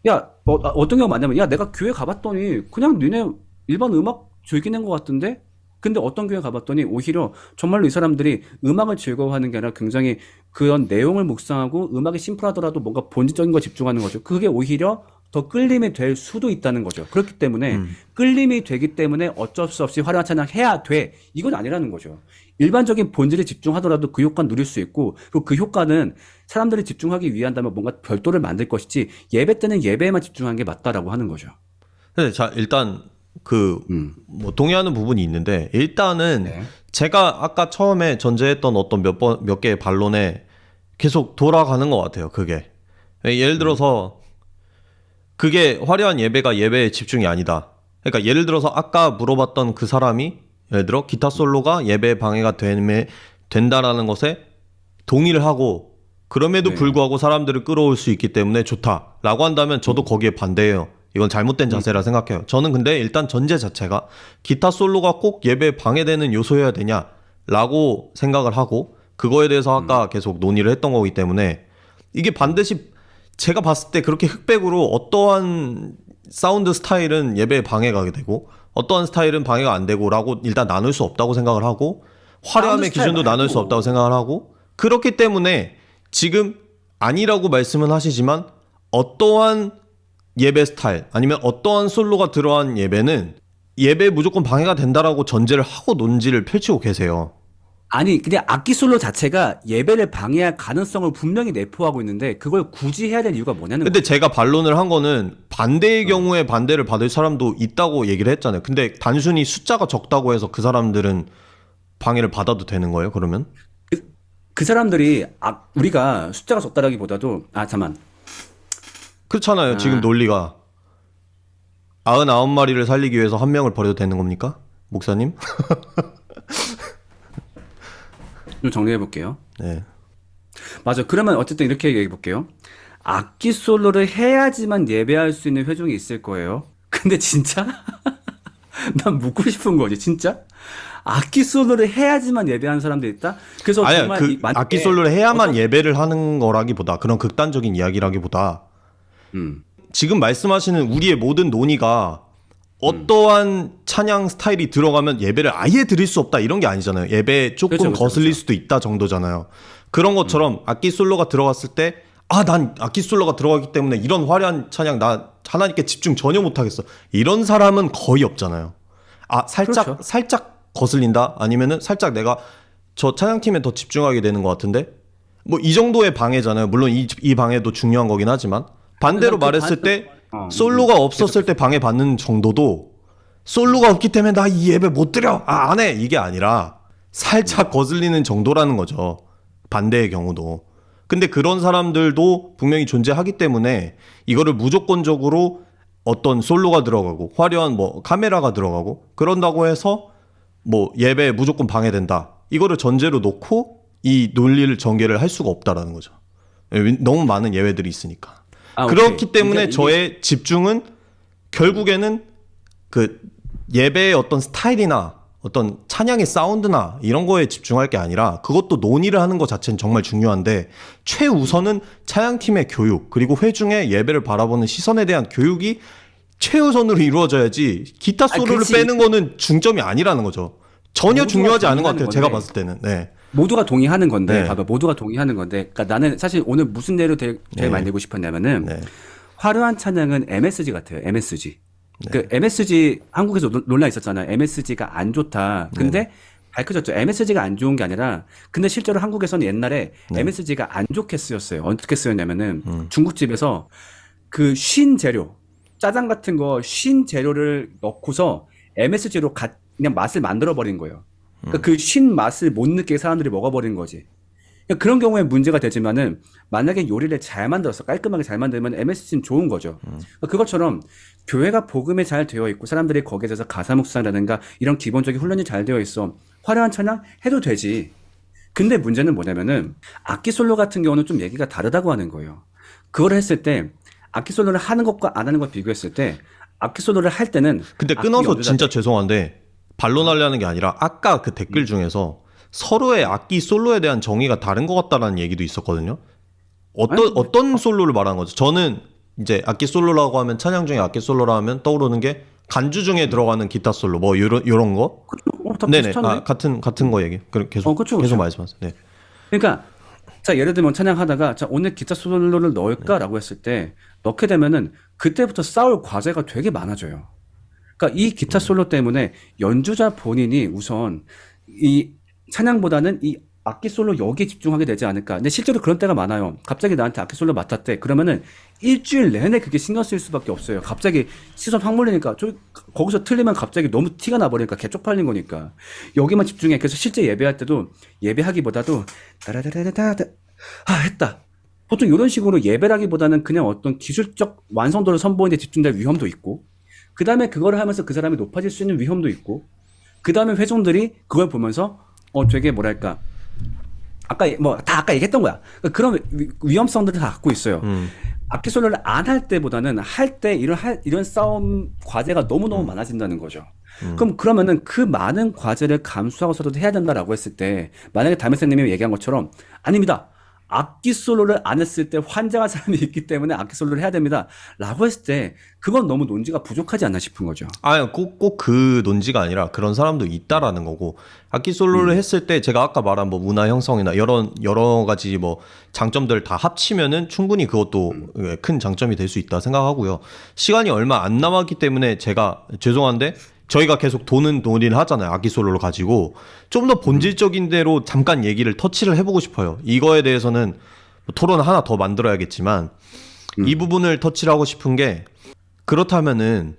야 어떤 경우가 많냐면 야 내가 교회 가봤더니 그냥 니네 일반 음악 즐기는 것 같은데 근데 어떤 교회 가봤더니 오히려 정말로 이 사람들이 음악을 즐거워하는 게 아니라 굉장히 그런 내용을 묵상하고 음악이 심플하더라도 뭔가 본질적인 거 집중하는 거죠. 그게 오히려 더 끌림이 될 수도 있다는 거죠. 그렇기 때문에 끌림이 되기 때문에 어쩔 수 없이 화려한 찬양 해야 돼. 이건 아니라는 거죠. 일반적인 본질에 집중하더라도 그 효과는 누릴 수 있고 그리고 그 효과는 사람들이 집중하기 위한다면 뭔가 별도를 만들 것이지 예배 때는 예배에만 집중하는 게 맞다라고 하는 거죠. 네, 자 일단 뭐 동의하는 부분이 있는데 일단은 네. 제가 아까 처음에 전제했던 어떤 몇 개의 반론에 계속 돌아가는 것 같아요. 그게 예를 들어서 그게 화려한 예배가 예배에 집중이 아니다. 그러니까 예를 들어서 아까 물어봤던 그 사람이 예를 들어 기타 솔로가 예배에 방해가 된다라는 것에 동의를 하고 그럼에도 네. 불구하고 사람들을 끌어올 수 있기 때문에 좋다라고 한다면 저도 거기에 반대해요. 이건 잘못된 자세라 생각해요. 저는 근데 일단 전제 자체가 기타 솔로가 꼭 예배에 방해되는 요소여야 되냐라고 생각을 하고 그거에 대해서 아까 계속 논의를 했던 거기 때문에 이게 반드시 제가 봤을 때 그렇게 흑백으로 어떠한 사운드 스타일은 예배에 방해가 되고 어떠한 스타일은 방해가 안 되고라고 일단 나눌 수 없다고 생각을 하고 화려함의 기준도 나눌 수 없다고 생각을 하고 그렇기 때문에 지금 아니라고 말씀은 하시지만 어떠한 예배 스타일 아니면 어떠한 솔로가 들어간 예배는 예배에 무조건 방해가 된다라고 전제를 하고 논지를 펼치고 계세요. 아니 그냥 악기 솔로 자체가 예배를 방해할 가능성을 분명히 내포하고 있는데 그걸 굳이 해야 될 이유가 뭐냐는 근데 거예요. 제가 반론을 한 거는 반대의 경우에 반대를 받을 사람도 있다고 얘기를 했잖아요. 근데 단순히 숫자가 적다고 해서 그 사람들은 방해를 받아도 되는 거예요, 그러면? 그 사람들이 우리가 숫자가 적다라기보다도 잠만 그렇잖아요. 지금 논리가 99마리를 살리기 위해서 한 명을 버려도 되는 겁니까? 목사님? 좀 정리해 볼게요. 네. 맞아. 그러면 어쨌든 이렇게 얘기해 볼게요. 악기 솔로를 해야지만 예배할 수 있는 회중이 있을 거예요. 근데 진짜? 난 묻고 싶은 거지, 진짜? 악기 솔로를 해야지만 예배하는 사람도 있다? 그래서 아니야, 정말 그 만약에 악기 솔로를 해야만 예배를 하는 거라기보다 그런 극단적인 이야기라기보다 음, 지금 말씀하시는 우리의 모든 논의가 어떠한 찬양 스타일이 들어가면 예배를 아예 드릴 수 없다 이런 게 아니잖아요. 예배에 조금 그렇죠, 그렇죠, 거슬릴 그렇죠. 수도 있다 정도잖아요. 그런 것처럼 악기 솔로가 들어갔을 때 난 악기 솔로가 들어가기 때문에 이런 화려한 찬양 나 하나님께 집중 전혀 못하겠어. 이런 사람은 거의 없잖아요. 살짝 그렇죠. 살짝 거슬린다 아니면은 살짝 내가 저 찬양팀에 더 집중하게 되는 것 같은데 뭐 이 정도의 방해잖아요. 물론 이 방해도 중요한 거긴 하지만 반대로 말했을 때 솔로가 없었을 때 방해받는 정도도 솔로가 없기 때문에 나 이 예배 못 드려 안 해 이게 아니라 살짝 거슬리는 정도라는 거죠. 반대의 경우도. 근데 그런 사람들도 분명히 존재하기 때문에 이거를 무조건적으로 어떤 솔로가 들어가고 화려한 뭐 카메라가 들어가고 그런다고 해서 뭐 예배에 무조건 방해된다 이거를 전제로 놓고 이 논리를 전개를 할 수가 없다라는 거죠. 너무 많은 예외들이 있으니까. 그렇기 오케이. 때문에 그러니까 저의 집중은 결국에는 그 예배의 어떤 스타일이나 어떤 찬양의 사운드나 이런 거에 집중할 게 아니라 그것도 논의를 하는 것 자체는 정말 중요한데 최우선은 찬양팀의 교육 그리고 회중의 예배를 바라보는 시선에 대한 교육이 최우선으로 이루어져야지 기타 솔로를 그치. 빼는 거는 중점이 아니라는 거죠. 전혀 모두가 중요하지 않은 것 같아요. 동의하는 제가 건데. 봤을 때는. 네. 모두가 동의하는 건데, 네. 봐봐, 모두가 동의하는 건데, 그러니까 나는 사실 오늘 무슨 예로 제일 많이 내고 싶었냐면은, 네. 화려한 찬양은 MSG 같아요, MSG. 그 MSG, 한국에서 논란 있었잖아요. MSG가 안 좋다. 근데 밝혀졌죠. MSG가 안 좋은 게 아니라, 근데 실제로 한국에서는 옛날에 MSG가 안 좋게 쓰였어요. 어떻게 쓰였냐면은, 중국집에서 그 쉰 재료, 짜장 같은 거 쉰 재료를 넣고서 MSG로 그냥 맛을 만들어버린 거예요. 그러니까 그 쉰 맛을 못 느끼게 사람들이 먹어버린 거지. 그러니까 그런 경우에 문제가 되지만은 만약에 요리를 잘 만들어서 깔끔하게 잘 만들면 MSG는 좋은 거죠. 그러니까 그것처럼 교회가 복음에 잘 되어 있고 사람들이 거기에 대해서 가사 묵상이라든가 이런 기본적인 훈련이 잘 되어 있어. 화려한 찬양 해도 되지. 근데 문제는 뭐냐면은 악기 솔로 같은 경우는 좀 얘기가 다르다고 하는 거예요. 그걸 했을 때 악기 솔로를 하는 것과 안 하는 것 비교했을 때 악기 솔로를 할 때는 근데 악기 끊어서 연주자 진짜 죄송한데 반론하려는 게 아니라 아까 그 댓글 중에서 서로의 악기 솔로에 대한 정의가 다른 것 같다라는 얘기도 있었거든요. 어떤 솔로를 말하는 거죠? 저는 이제 악기 솔로라고 하면 찬양 중에 악기 솔로라 하면 떠오르는 게 간주 중에 들어가는 기타 솔로 뭐 요런 거. 다 네네. 비슷한데? 같은 거 얘기. 그럼 계속 그쵸, 계속 그쵸. 말씀하세요. 네. 그러니까 자 예를 들면 찬양하다가 자 오늘 기타 솔로를 넣을까라고 했을 때 넣게 되면은 그때부터 싸울 과제가 되게 많아져요. 그러니까 이 기타 솔로 때문에 연주자 본인이 우선 이 찬양보다는 이 악기 솔로 여기에 집중하게 되지 않을까. 근데 실제로 그런 때가 많아요. 갑자기 나한테 악기 솔로 맡았대. 그러면은 일주일 내내 그게 신경 쓸 수밖에 없어요. 갑자기 시선 확 몰리니까 거기서 틀리면 갑자기 너무 티가 나버리니까 개 쪽팔린 거니까. 여기만 집중해. 그래서 실제 예배할 때도 예배하기보다도 따라다라다다 했다. 보통 이런 식으로 예배라기보다는 그냥 어떤 기술적 완성도를 선보이는 데 집중될 위험도 있고 그 다음에 그걸 하면서 그 사람이 높아질 수 있는 위험도 있고 그 다음에 회중들이 그걸 보면서 되게 뭐랄까 아까 얘기했던 거야. 그러니까 그런 위험성들을 다 갖고 있어요. 악기 솔로를 안 할 때보다는 할 때 이런 싸움 과제가 너무너무 많아진다는 거죠. 그러면은 그 많은 과제를 감수하고서도 해야 된다라고 했을 때 만약에 담임선생님이 얘기한 것처럼 아닙니다. 악기 솔로를 안 했을 때 환장한 사람이 있기 때문에 악기 솔로를 해야 됩니다. 라고 했을 때 그건 너무 논지가 부족하지 않나 싶은 거죠. 꼭 그 논지가 아니라 그런 사람도 있다라는 거고 악기 솔로를 했을 때 제가 아까 말한 뭐 문화 형성이나 여러 가지 뭐 장점들 다 합치면은 충분히 그것도 큰 장점이 될 수 있다 생각하고요. 시간이 얼마 안 남았기 때문에 제가 죄송한데 저희가 계속 논의를 하잖아요. 악기 솔로를 가지고 좀 더 본질적인 대로 잠깐 얘기를 터치를 해보고 싶어요. 이거에 대해서는 뭐 토론 하나 더 만들어야겠지만 이 부분을 터치를 하고 싶은 게 그렇다면은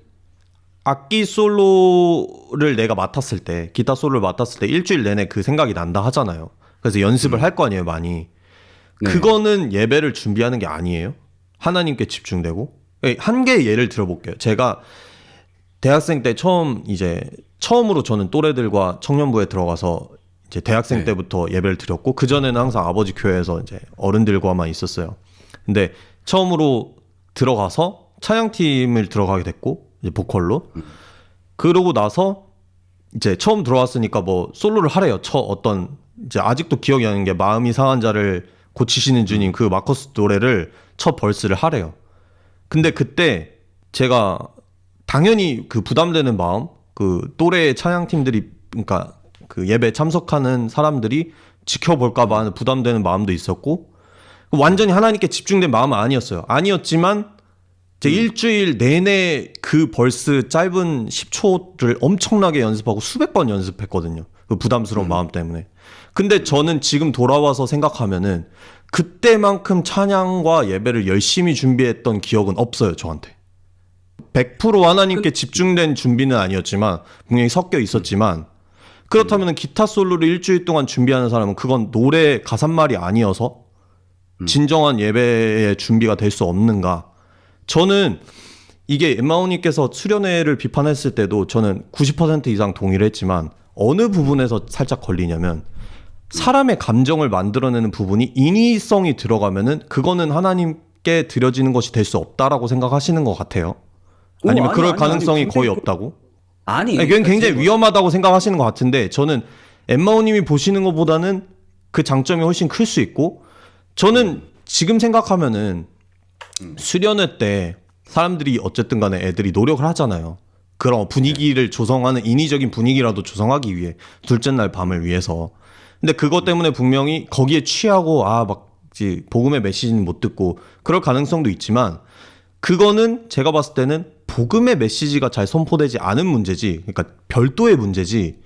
악기 솔로를 내가 맡았을 때 기타 솔로를 맡았을 때 일주일 내내 그 생각이 난다 하잖아요. 그래서 연습을 할 거 아니에요, 많이. 네. 그거는 예배를 준비하는 게 아니에요. 하나님께 집중되고. 한 개의 예를 들어볼게요. 제가 대학생 때 처음으로 저는 또래들과 청년부에 들어가서 이제 대학생 네. 때부터 예배를 드렸고 그 전에는 항상 아버지 교회에서 이제 어른들과만 있었어요. 근데 처음으로 들어가서 찬양팀을 들어가게 됐고 이제 보컬로 그러고 나서 이제 처음 들어왔으니까 뭐 솔로를 하래요. 어떤 이제 아직도 기억이 나는 게 마음이 상한 자를 고치시는 주님 그 마커스 노래를 첫 벌스를 하래요. 근데 그때 제가 당연히 그 부담되는 마음, 그 또래 찬양팀들이 그러니까 그 예배 참석하는 사람들이 지켜볼까봐 하는 부담되는 마음도 있었고 완전히 하나님께 집중된 마음은 아니었어요. 아니었지만 제 일주일 내내 그 벌스 짧은 10초를 엄청나게 연습하고 수백 번 연습했거든요. 그 부담스러운 마음 때문에. 근데 저는 지금 돌아와서 생각하면은 그때만큼 찬양과 예배를 열심히 준비했던 기억은 없어요, 저한테. 100% 하나님께 집중된 준비는 아니었지만 분명히 섞여 있었지만 그렇다면 기타 솔로를 일주일 동안 준비하는 사람은 그건 노래 가사말이 아니어서 진정한 예배의 준비가 될 수 없는가? 저는 이게 엠마오님께서 수련회를 비판했을 때도 저는 90% 이상 동의를 했지만 어느 부분에서 살짝 걸리냐면 사람의 감정을 만들어내는 부분이 인위성이 들어가면은 그거는 하나님께 드려지는 것이 될 수 없다라고 생각하시는 것 같아요. 아니면 아니, 그럴 아니, 가능성이 아니, 거의 굉장히 없다고? 아니, 그건 굉장히 위험하다고 생각하시는 것 같은데 저는 엠마오님이 보시는 것보다는 그 장점이 훨씬 클 수 있고 저는 지금 생각하면은 수련회 때 사람들이 어쨌든 간에 애들이 노력을 하잖아요. 그런 분위기를 조성하는 인위적인 분위기라도 조성하기 위해 둘째 날 밤을 위해서. 근데 그것 때문에 분명히 거기에 취하고 막 복음의 메시지는 못 듣고 그럴 가능성도 있지만 그거는 제가 봤을 때는 복음의 메시지가 잘 선포되지 않은 문제지, 그러니까 별도의 문제지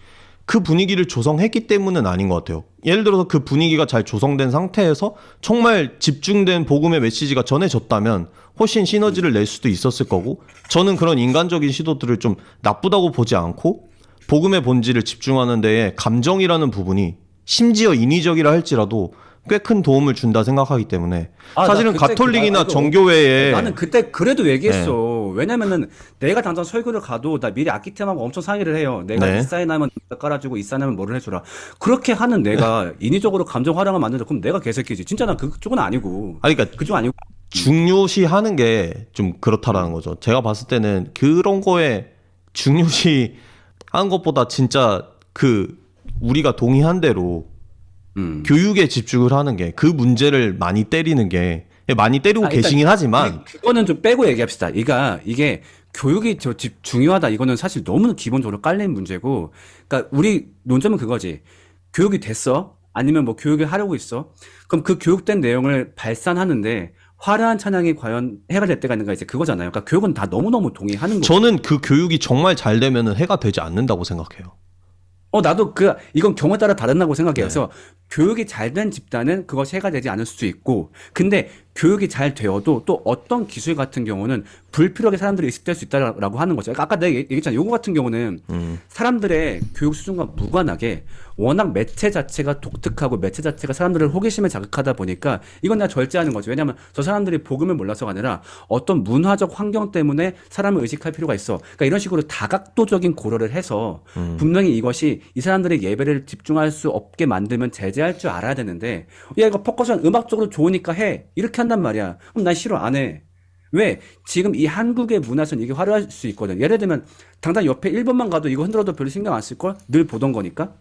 그 분위기를 조성했기 때문은 아닌 것 같아요. 예를 들어서 그 분위기가 잘 조성된 상태에서 정말 집중된 복음의 메시지가 전해졌다면 훨씬 시너지를 낼 수도 있었을 거고 저는 그런 인간적인 시도들을 좀 나쁘다고 보지 않고 복음의 본질을 집중하는 데에 감정이라는 부분이 심지어 인위적이라 할지라도 꽤 큰 도움을 준다 생각하기 때문에 사실은 나 그때 가톨릭이나 그 정교회에 나는 그때 그래도 얘기했어. 왜냐면은 내가 당장 설교를 가도 나 미리 악기템하고 엄청 상의를 해요. 내가 네. 이 사인하면 깔아주고 이 사인하면 뭐를 해주라. 그렇게 하는 내가 인위적으로 감정 활용을 만든다. 그럼 내가 개새끼지. 진짜 난 그쪽은 아니고. 아니 그러니까 그쪽은 아니고. 중요시 하는 게 좀 그렇다라는 거죠. 제가 봤을 때는 그런 거에 중요시 하는 것보다 진짜 그 우리가 동의한 대로 교육에 집중을 하는 게 그 문제를 많이 때리는 게 많이 때리고 일단 계시긴 하지만 그거는 좀 빼고 얘기합시다. 이게 교육이 중요하다. 이거는 사실 너무 기본적으로 깔린 문제고. 그러니까 우리 논점은 그거지. 교육이 됐어? 아니면 뭐 교육을 하려고 있어? 그럼 그 교육된 내용을 발산하는데 화려한 찬양이 과연 해가 될 때가 있는가 이제 그거잖아요. 그러니까 교육은 다 너무너무 동의하는 거고. 저는 그 교육이 정말 잘 되면은 해가 되지 않는다고 생각해요. 나도 이건 경우에 따라 다르다고 생각해요. 그래서 교육이 잘 된 집단은 그것이 해가 되지 않을 수도 있고, 근데 교육이 잘 되어도 또 어떤 기술 같은 경우는 불필요하게 사람들이 의식될 수 있다라고 하는 거죠. 그러니까 아까 내가 얘기했잖아. 요거 같은 경우는 사람들의 교육 수준과 무관하게 워낙 매체 자체가 독특하고 매체 자체가 사람들의 호기심을 자극하다 보니까 이건 내가 절제하는 거죠. 왜냐하면 저 사람들이 복음을 몰라서가 아니라 어떤 문화적 환경 때문에 사람을 의식할 필요가 있어. 그러니까 이런 식으로 다각도적인 고려를 해서 분명히 이것이 이 사람들의 예배를 집중할 수 없게 만들면 제재할 줄 알아야 되는데 야 이거 퍼커션 음악적으로 좋으니까 해 이렇게 한단 말이야. 그럼 난 싫어 안 해. 왜? 지금 이 한국의 문화에서는 이게 화려할 수 있거든. 예를 들면 당장 옆에 일본만 가도 이거 흔들어도 별로 신경 안 쓸걸? 늘 보던 거니까.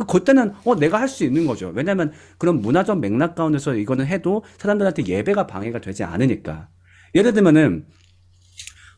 그때는 내가 할 수 있는 거죠. 왜냐면 그런 문화적 맥락 가운데서 이거는 해도 사람들한테 예배가 방해가 되지 않으니까. 예를 들면은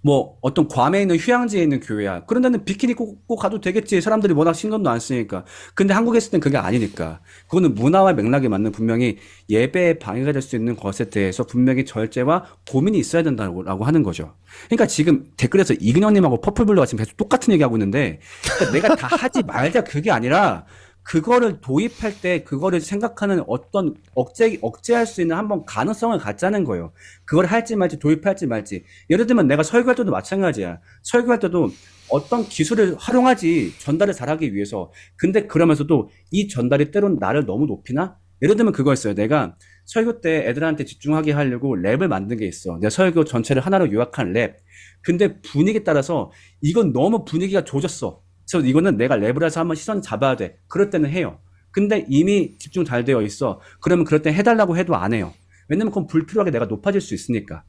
뭐 어떤 괌에 있는 휴양지에 있는 교회야. 그런 데는 비키니 입고 가도 되겠지. 사람들이 워낙 신경도 안 쓰니까. 근데 한국에 있을 땐 그게 아니니까. 그거는 문화와 맥락에 맞는 분명히 예배에 방해가 될 수 있는 것에 대해서 분명히 절제와 고민이 있어야 된다고 하는 거죠. 그러니까 지금 댓글에서 이근영님하고 퍼플블루가 지금 계속 똑같은 얘기하고 있는데 그러니까 내가 다 하지 말자 그게 아니라 그거를 도입할 때 그거를 생각하는 어떤 억제할 수 있는 한번 가능성을 갖자는 거예요. 그걸 할지 말지 도입할지 말지. 예를 들면 내가 설교할 때도 마찬가지야. 설교할 때도 어떤 기술을 활용하지 전달을 잘하기 위해서. 근데 그러면서도 이 전달이 때론 나를 너무 높이나? 예를 들면 그거였어요. 내가 설교 때 애들한테 집중하게 하려고 랩을 만든 게 있어. 내가 설교 전체를 하나로 요약한 랩. 근데 분위기에 따라서 이건 너무 분위기가 조졌어. 그래서 이거는 내가 랩을 해서 한번 시선 잡아야 돼. 그럴 때는 해요. 근데 이미 집중 잘 되어 있어. 그러면 그럴 때 해달라고 해도 안 해요. 왜냐면 그건 불필요하게 내가 높아질 수 있으니까.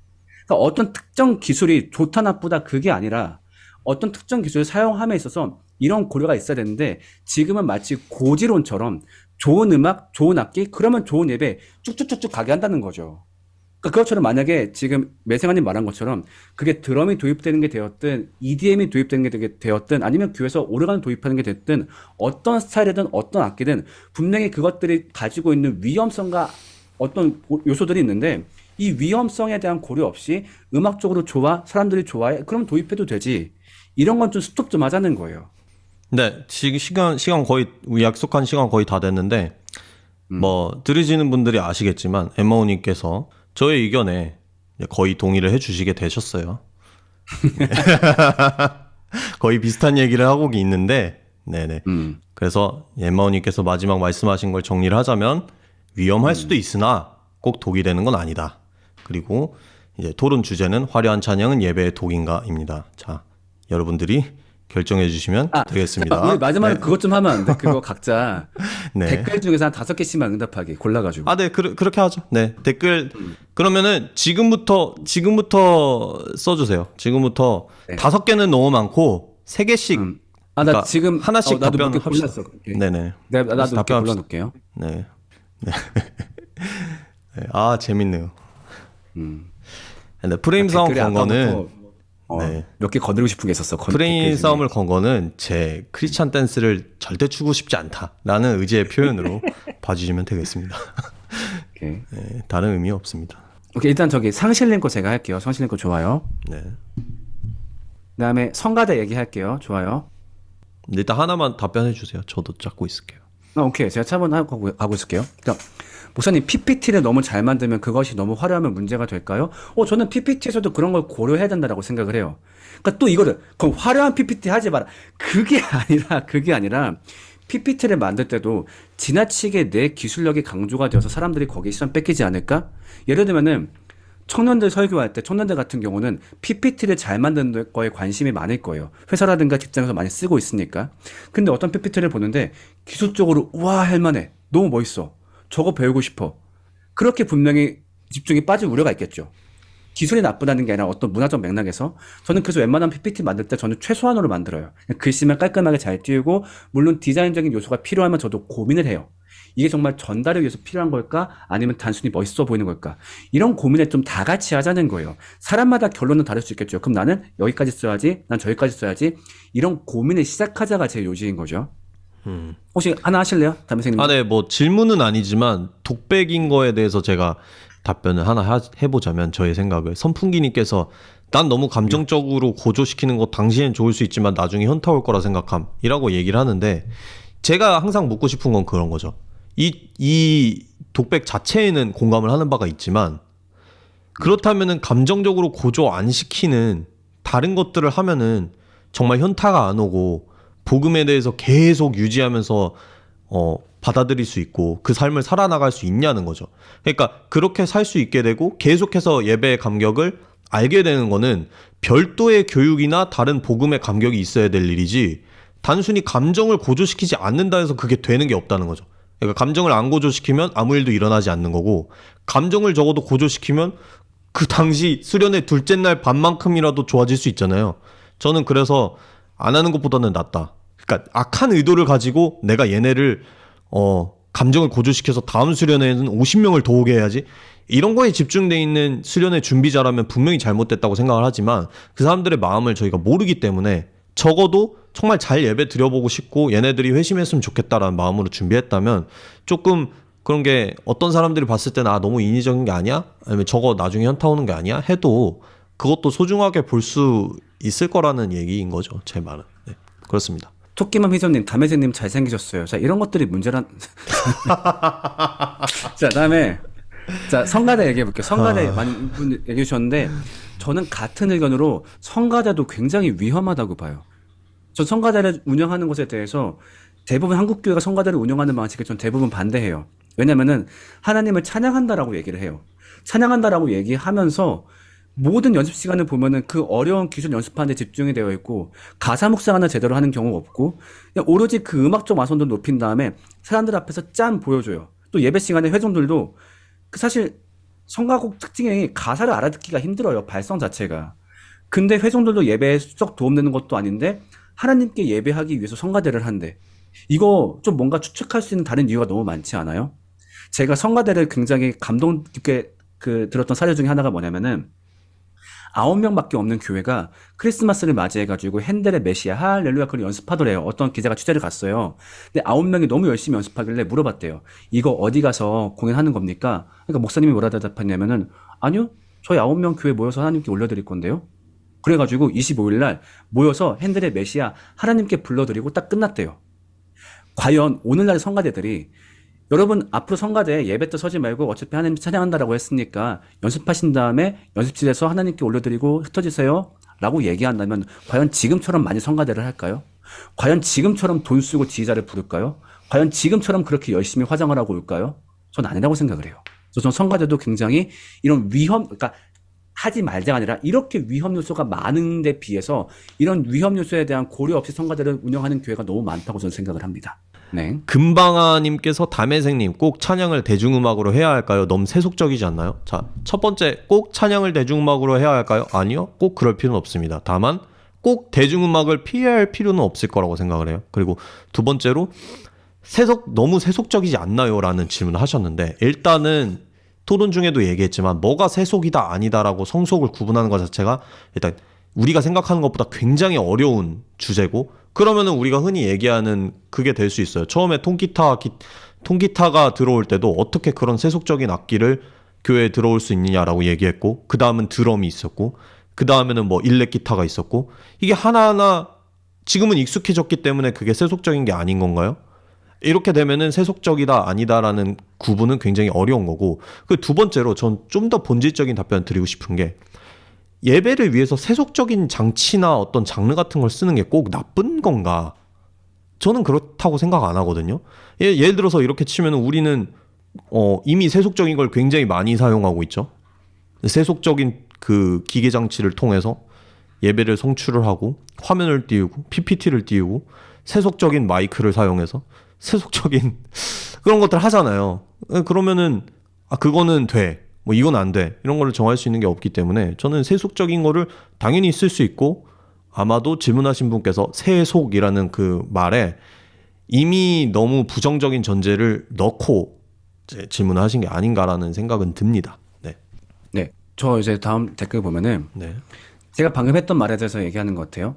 그러니까 어떤 특정 기술이 좋다 나쁘다 그게 아니라 어떤 특정 기술을 사용함에 있어서 이런 고려가 있어야 되는데 지금은 마치 고지론처럼 좋은 음악, 좋은 악기, 그러면 좋은 예배 쭉쭉쭉쭉 가게 한다는 거죠. 그러니까 그것처럼 만약에 지금 매생아님 말한 것처럼 그게 드럼이 도입되는 게 되었든 EDM이 도입되는 게 되었든 아니면 교회에서 오르간을 도입하는 게 됐든 어떤 스타일이든 어떤 악기든 분명히 그것들이 가지고 있는 위험성과 어떤 요소들이 있는데 이 위험성에 대한 고려 없이 음악적으로 좋아, 사람들이 좋아해, 그럼 도입해도 되지. 이런 건 좀 스톱 좀 하자는 거예요. 네, 지금 시간 거의, 우리 약속한 시간 거의 다 됐는데, 뭐, 들으시는 분들이 아시겠지만, 엠마오님께서 저의 의견에 거의 동의를 해주시게 되셨어요. 거의 비슷한 얘기를 하고 있는데, 네네. 그래서 엠마오님께서 마지막 말씀하신 걸 정리를 하자면, 위험할 수도 있으나 꼭 독이 되는 건 아니다. 그리고 이제 토론 주제는 화려한 찬양은 예배의 독인가입니다. 자, 여러분들이 결정해 주시면 되겠습니다. 우리 마지막에 네. 그것 좀 하면 안 돼? 그거 각자 네. 댓글 중에서 한 5개씩만 응답하기 골라가지고. 네, 그렇게 하죠. 네, 댓글 그러면은 지금부터 써주세요. 지금부터 네. 5개는 너무 많고 3개씩. 나 그러니까 지금 하나씩 나도 몇 개 답변합시다. 골랐어. 오케이. 네네. 나도 몇 개 답변합시다. 골라놓을게요. 네. 네. 재밌네요. 근데 프레임 싸움 건 거는 네. 몇 개 건드리고 싶은 게 있었어. 프레임 싸움을 건 거는 제 크리스찬 댄스를 절대 추고 싶지 않다라는 의지의 표현으로 봐주시면 되겠습니다. 오케이. 네, 다른 의미 없습니다. 오케이, 일단 저기 상실님 거 제가 할게요. 상실님 거 좋아요. 네. 그다음에 성가대 얘기할게요. 좋아요. 일단 하나만 답변해 주세요. 저도 찾고 있을게요. 오케이. 제가 차분하고 가고 있을게요. 그러니까 목사님 PPT를 너무 잘 만들면 그것이 너무 화려하면 문제가 될까요? 저는 PPT에서도 그런 걸 고려해야 된다라고 생각을 해요. 그러니까 또 이거를 그럼 화려한 PPT 하지 마라. 그게 아니라 PPT를 만들 때도 지나치게 내 기술력이 강조가 되어서 사람들이 거기에 시선 뺏기지 않을까? 예를 들면은 청년들 설교할 때 청년들 같은 경우는 PPT를 잘 만드는 거에 관심이 많을 거예요. 회사라든가 직장에서 많이 쓰고 있으니까. 근데 어떤 PPT를 보는데 기술적으로 우와 할만해. 너무 멋있어. 저거 배우고 싶어. 그렇게 분명히 집중이 빠질 우려가 있겠죠. 기술이 나쁘다는 게 아니라 어떤 문화적 맥락에서 저는 그래서 웬만한 PPT 만들 때 저는 최소한으로 만들어요. 글씨만 깔끔하게 잘 띄우고 물론 디자인적인 요소가 필요하면 저도 고민을 해요. 이게 정말 전달을 위해서 필요한 걸까? 아니면 단순히 멋있어 보이는 걸까? 이런 고민을 좀 다 같이 하자는 거예요. 사람마다 결론은 다를 수 있겠죠. 그럼 나는 여기까지 써야지, 난 저기까지 써야지. 이런 고민을 시작하자가 제 요지인 거죠. 혹시 하나 하실래요? 담임선생님. 네, 뭐 질문은 아니지만 독백인 거에 대해서 제가 답변을 하나 해보자면 저의 생각을 선풍기님께서 난 너무 감정적으로 고조시키는 거 당시엔 좋을 수 있지만 나중에 현타 올 거라 생각함이라고 얘기를 하는데 제가 항상 묻고 싶은 건 그런 거죠. 이 독백 자체에는 공감을 하는 바가 있지만 그렇다면은 감정적으로 고조 안 시키는 다른 것들을 하면은 정말 현타가 안 오고 복음에 대해서 계속 유지하면서 받아들일 수 있고 그 삶을 살아나갈 수 있냐는 거죠. 그러니까 그렇게 살 수 있게 되고 계속해서 예배의 감격을 알게 되는 거는 별도의 교육이나 다른 복음의 감격이 있어야 될 일이지 단순히 감정을 고조시키지 않는다 해서 그게 되는 게 없다는 거죠. 그러니까 감정을 안 고조시키면 아무 일도 일어나지 않는 거고 감정을 적어도 고조시키면 그 당시 수련의 둘째 날 밤만큼이라도 좋아질 수 있잖아요. 저는 그래서 안 하는 것보다는 낫다. 그러니까 악한 의도를 가지고 내가 얘네를 감정을 고조시켜서 다음 수련회에는 50명을 더 오게 해야지. 이런 거에 집중돼 있는 수련회 준비자라면 분명히 잘못됐다고 생각을 하지만 그 사람들의 마음을 저희가 모르기 때문에 적어도 정말 잘 예배 드려보고 싶고 얘네들이 회심했으면 좋겠다라는 마음으로 준비했다면 조금 그런 게 어떤 사람들이 봤을 때는 너무 인위적인 게 아니야? 아니면 저거 나중에 현타 오는 게 아니야? 해도 그것도 소중하게 볼 수 있을 거라는 얘기인 거죠. 제 말은. 네, 그렇습니다. 토끼맘 희선님, 담혜세님 잘생기셨어요. 자, 이런 것들이 문제란. 자, 다음에. 자, 성가대 얘기해볼게요. 성가대 많은 분 얘기해 주셨는데, 저는 같은 의견으로 성가대도 굉장히 위험하다고 봐요. 저 성가대를 운영하는 것에 대해서 대부분 한국교회가 성가대를 운영하는 방식을 전 대부분 반대해요. 왜냐면은 하나님을 찬양한다라고 얘기를 해요. 찬양한다라고 얘기하면서 모든 연습 시간을 보면은 그 어려운 기술 연습하는 데 집중이 되어 있고 가사 묵상하는 제대로 하는 경우가 없고 그냥 오로지 그 음악적 완성도 높인 다음에 사람들 앞에서 짠 보여줘요. 또 예배 시간에 회중들도 그 사실 성가곡 특징이 가사를 알아듣기가 힘들어요. 발성 자체가. 근데 회중들도 예배에 썩 도움되는 것도 아닌데 하나님께 예배하기 위해서 성가대를 한대. 이거 좀 뭔가 추측할 수 있는 다른 이유가 너무 많지 않아요? 제가 성가대를 굉장히 감동 깊게 들었던 사례 중에 하나가 뭐냐면은 9명밖에 없는 교회가 크리스마스를 맞이해가지고 핸델의 메시아 할렐루야 그걸 연습하더래요. 어떤 기자가 취재를 갔어요. 근데 9명이 너무 열심히 연습하길래 물어봤대요. 이거 어디 가서 공연하는 겁니까? 그러니까 목사님이 뭐라 대답했냐면은 아니요. 저희 9명 교회 모여서 하나님께 올려드릴 건데요. 그래가지고 25일 날 모여서 핸델의 메시아 하나님께 불러드리고 딱 끝났대요. 과연 오늘날 성가대들이 여러분 앞으로 성가대 예배 때 서지 말고 어차피 하나님 찬양한다라고 했으니까 연습하신 다음에 연습실에서 하나님께 올려드리고 흩어지세요 라고 얘기한다면 과연 지금처럼 많이 성가대를 할까요? 과연 지금처럼 돈 쓰고 지휘자를 부를까요? 과연 지금처럼 그렇게 열심히 화장을 하고 올까요? 전 아니라고 생각을 해요. 그래서 전 성가대도 굉장히 이런 그러니까 하지 말자가 아니라 이렇게 위험 요소가 많은 데 비해서 이런 위험 요소에 대한 고려 없이 성가대를 운영하는 교회가 너무 많다고 저는 생각을 합니다. 네. 금방아님께서 담혜생님 꼭 찬양을 대중음악으로 해야 할까요? 너무 세속적이지 않나요? 자, 첫 번째 꼭 찬양을 대중음악으로 해야 할까요? 아니요. 꼭 그럴 필요는 없습니다. 다만 꼭 대중음악을 피할 필요는 없을 거라고 생각을 해요. 그리고 두 번째로 너무 세속적이지 않나요? 라는 질문을 하셨는데 일단은 토론 중에도 얘기했지만 뭐가 세속이다 아니다라고 성속을 구분하는 것 자체가 일단 우리가 생각하는 것보다 굉장히 어려운 주제고 그러면은 우리가 흔히 얘기하는 그게 될 수 있어요. 처음에 통기타가 들어올 때도 어떻게 그런 세속적인 악기를 교회에 들어올 수 있느냐라고 얘기했고 그 다음은 드럼이 있었고 그 다음에는 뭐 일렉 기타가 있었고 이게 하나하나 지금은 익숙해졌기 때문에 그게 세속적인 게 아닌 건가요? 이렇게 되면은 세속적이다 아니다라는 구분은 굉장히 어려운 거고 그 두 번째로 전 좀 더 본질적인 답변을 드리고 싶은 게 예배를 위해서 세속적인 장치나 어떤 장르 같은 걸 쓰는 게 꼭 나쁜 건가? 저는 그렇다고 생각 안 하거든요. 예를 들어서 이렇게 치면 우리는 이미 세속적인 걸 굉장히 많이 사용하고 있죠. 세속적인 그 기계 장치를 통해서 예배를 송출을 하고 화면을 띄우고 PPT를 띄우고 세속적인 마이크를 사용해서 세속적인 그런 것들 하잖아요. 그러면은 그거는 돼. 뭐 이건 안 돼. 이런 거를 정할 수 있는 게 없기 때문에 저는 세속적인 거를 당연히 쓸 수 있고 아마도 질문하신 분께서 세속이라는 그 말에 이미 너무 부정적인 전제를 넣고 이제 질문을 하신 게 아닌가라는 생각은 듭니다. 네. 네. 저 이제 다음 댓글 보면은 네. 제가 방금 했던 말에 대해서 얘기하는 것 같아요.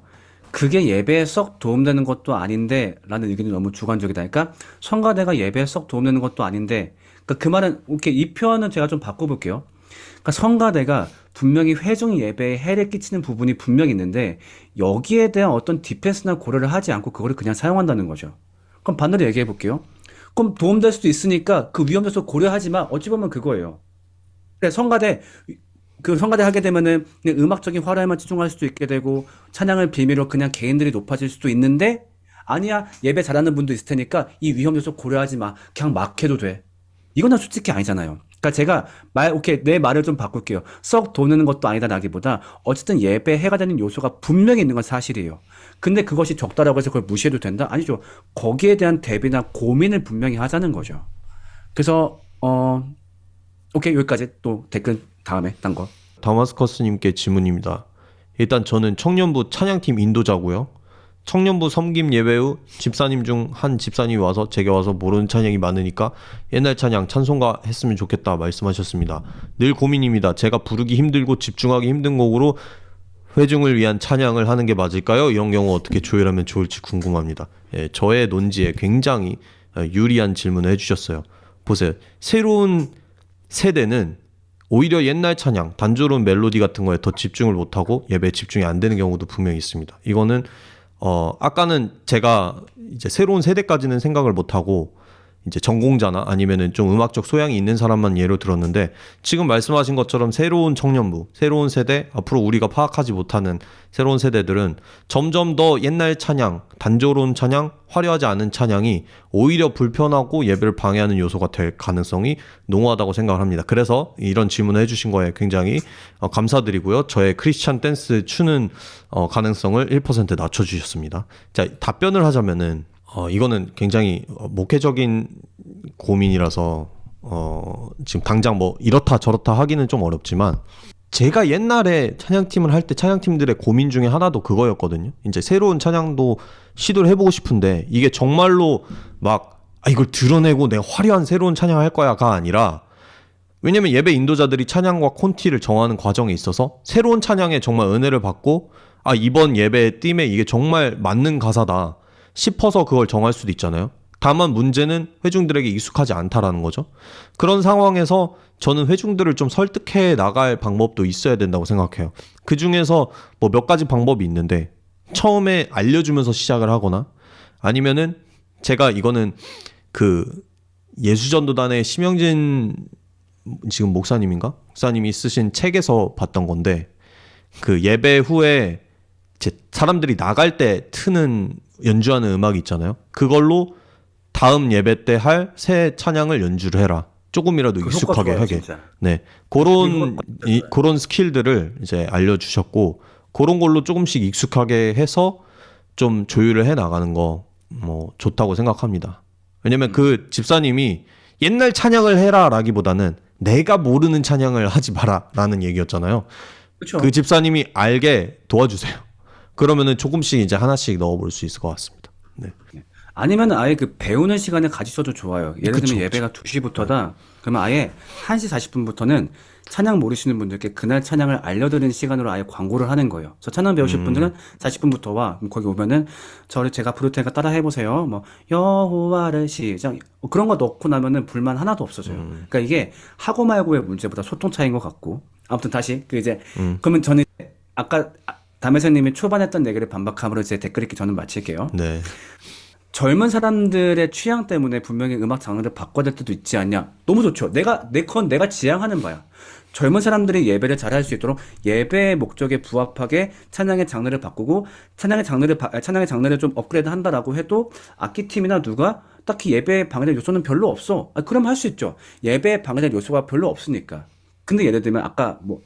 그게 예배에 썩 도움되는 것도 아닌데 라는 의견이 너무 주관적이다. 그러니까 성가대가 예배에 썩 도움되는 것도 아닌데 그러니까 그 말은 오케이 이 표현은 제가 좀 바꿔볼게요. 그러니까 성가대가 분명히 회중 예배에 해를 끼치는 부분이 분명히 있는데 여기에 대한 어떤 디펜스나 고려를 하지 않고 그거를 그냥 사용한다는 거죠. 그럼 반대로 얘기해 볼게요. 그럼 도움될 수도 있으니까 그 위험 요소 고려하지만 어찌 보면 그거예요. 그래 성가대 하게 되면은 그냥 음악적인 화려에만 집중할 수도 있게 되고 찬양을 빌미로 그냥 개인들이 높아질 수도 있는데 아니야 예배 잘하는 분도 있을 테니까 이 위험 요소 고려하지 마 그냥 막 해도 돼. 이건 솔직히 아니잖아요. 그러니까 제가 오케이 내 말을 좀 바꿀게요. 썩 도는 것도 아니다라기보다 어쨌든 예배에 해가 되는 요소가 분명히 있는 건 사실이에요. 근데 그것이 적다라고 해서 그걸 무시해도 된다? 아니죠. 거기에 대한 대비나 고민을 분명히 하자는 거죠. 그래서 오케이 여기까지 또 댓글 다음에 딴 거. 다마스커스님께 질문입니다. 일단 저는 청년부 찬양팀 인도자고요. 청년부 섬김 예배 후 집사님 중 한 집사님이 와서 제게 와서 모르는 찬양이 많으니까 옛날 찬양 찬송가 했으면 좋겠다 말씀하셨습니다. 늘 고민입니다. 제가 부르기 힘들고 집중하기 힘든 곡으로 회중을 위한 찬양을 하는 게 맞을까요? 이런 경우 어떻게 조율하면 좋을지 궁금합니다. 예, 저의 논지에 굉장히 유리한 질문을 해주셨어요. 보세요. 새로운 세대는 오히려 옛날 찬양, 단조로운 멜로디 같은 거에 더 집중을 못하고 예배에 집중이 안 되는 경우도 분명히 있습니다. 이거는 아까는 제가 이제 새로운 세대까지는 생각을 못하고 이제 전공자나 아니면은 좀 음악적 소양이 있는 사람만 예로 들었는데 지금 말씀하신 것처럼 새로운 청년부, 새로운 세대, 앞으로 우리가 파악하지 못하는 새로운 세대들은 점점 더 옛날 찬양, 단조로운 찬양, 화려하지 않은 찬양이 오히려 불편하고 예배를 방해하는 요소가 될 가능성이 농후하다고 생각을 합니다. 그래서 이런 질문을 해주신 거에 굉장히 감사드리고요. 저의 크리스찬 댄스 추는 가능성을 1% 낮춰주셨습니다. 자, 답변을 하자면은 이거는 굉장히 목회적인 고민이라서 지금 당장 뭐 이렇다 저렇다 하기는 좀 어렵지만 제가 옛날에 찬양팀을 할 때 찬양팀들의 고민 중에 하나도 그거였거든요. 이제 새로운 찬양도 시도를 해보고 싶은데 이게 정말로 막 이걸 드러내고 내가 화려한 새로운 찬양을 할 거야가 아니라 왜냐면 예배 인도자들이 찬양과 콘티를 정하는 과정에 있어서 새로운 찬양에 정말 은혜를 받고 이번 예배 띠에 이게 정말 맞는 가사다 싶어서 그걸 정할 수도 있잖아요. 다만 문제는 회중들에게 익숙하지 않다라는 거죠. 그런 상황에서 저는 회중들을 좀 설득해 나갈 방법도 있어야 된다고 생각해요. 그 중에서 뭐 몇 가지 방법이 있는데 처음에 알려주면서 시작을 하거나 아니면은 제가 이거는 그 예수전도단의 심영진 지금 목사님이 쓰신 책에서 봤던 건데 그 예배 후에 사람들이 나갈 때 트는 연주하는 음악이 있잖아요. 그걸로 다음 예배 때 할 새 찬양을 연주를 해라. 조금이라도 익숙하게 하게. 진짜. 네. 그런 스킬들을 이제 알려주셨고, 그런 걸로 조금씩 익숙하게 해서 좀 조율을 해 나가는 거, 뭐, 좋다고 생각합니다. 왜냐면 그 집사님이 옛날 찬양을 해라 라기보다는 내가 모르는 찬양을 하지 마라 라는 얘기였잖아요. 그쵸. 그 집사님이 알게 도와주세요. 그러면은 조금씩 이제 하나씩 넣어볼 수 있을 것 같습니다. 네. 아니면 아예 그 배우는 시간을 가지셔도 좋아요. 예를 그쵸, 들면 예배가 2시부터다. 그러면 아예 1시 40분부터는 찬양 모르시는 분들께 그날 찬양을 알려드리는 시간으로 아예 광고를 하는 거예요. 저 찬양 배우실 분들은 40분부터와 거기 오면은 제가 부를 테니까 따라 해보세요. 뭐 여호와를 시작 그런 거 넣고 나면은 불만 하나도 없어져요. 그러니까 이게 하고 말고의 문제보다 소통 차이인 것 같고 아무튼 다시 그러면 저는 아까 담회사님이 초반에 했던 얘기를 반박함으로 이제 댓글 읽기 저는 마칠게요. 네. 젊은 사람들의 취향 때문에 분명히 음악 장르를 바꿔야 될 때도 있지 않냐? 너무 좋죠. 내가 지향하는 바야. 젊은 사람들이 예배를 잘할 수 있도록 예배의 목적에 부합하게 찬양의 장르를 바꾸고 찬양의 장르를 좀 업그레이드 한다라고 해도 악기팀이나 누가 딱히 예배에 방해될 요소는 별로 없어. 그럼 할 수 있죠. 예배에 방해될 요소가 별로 없으니까. 근데 예를 들면 아까 뭐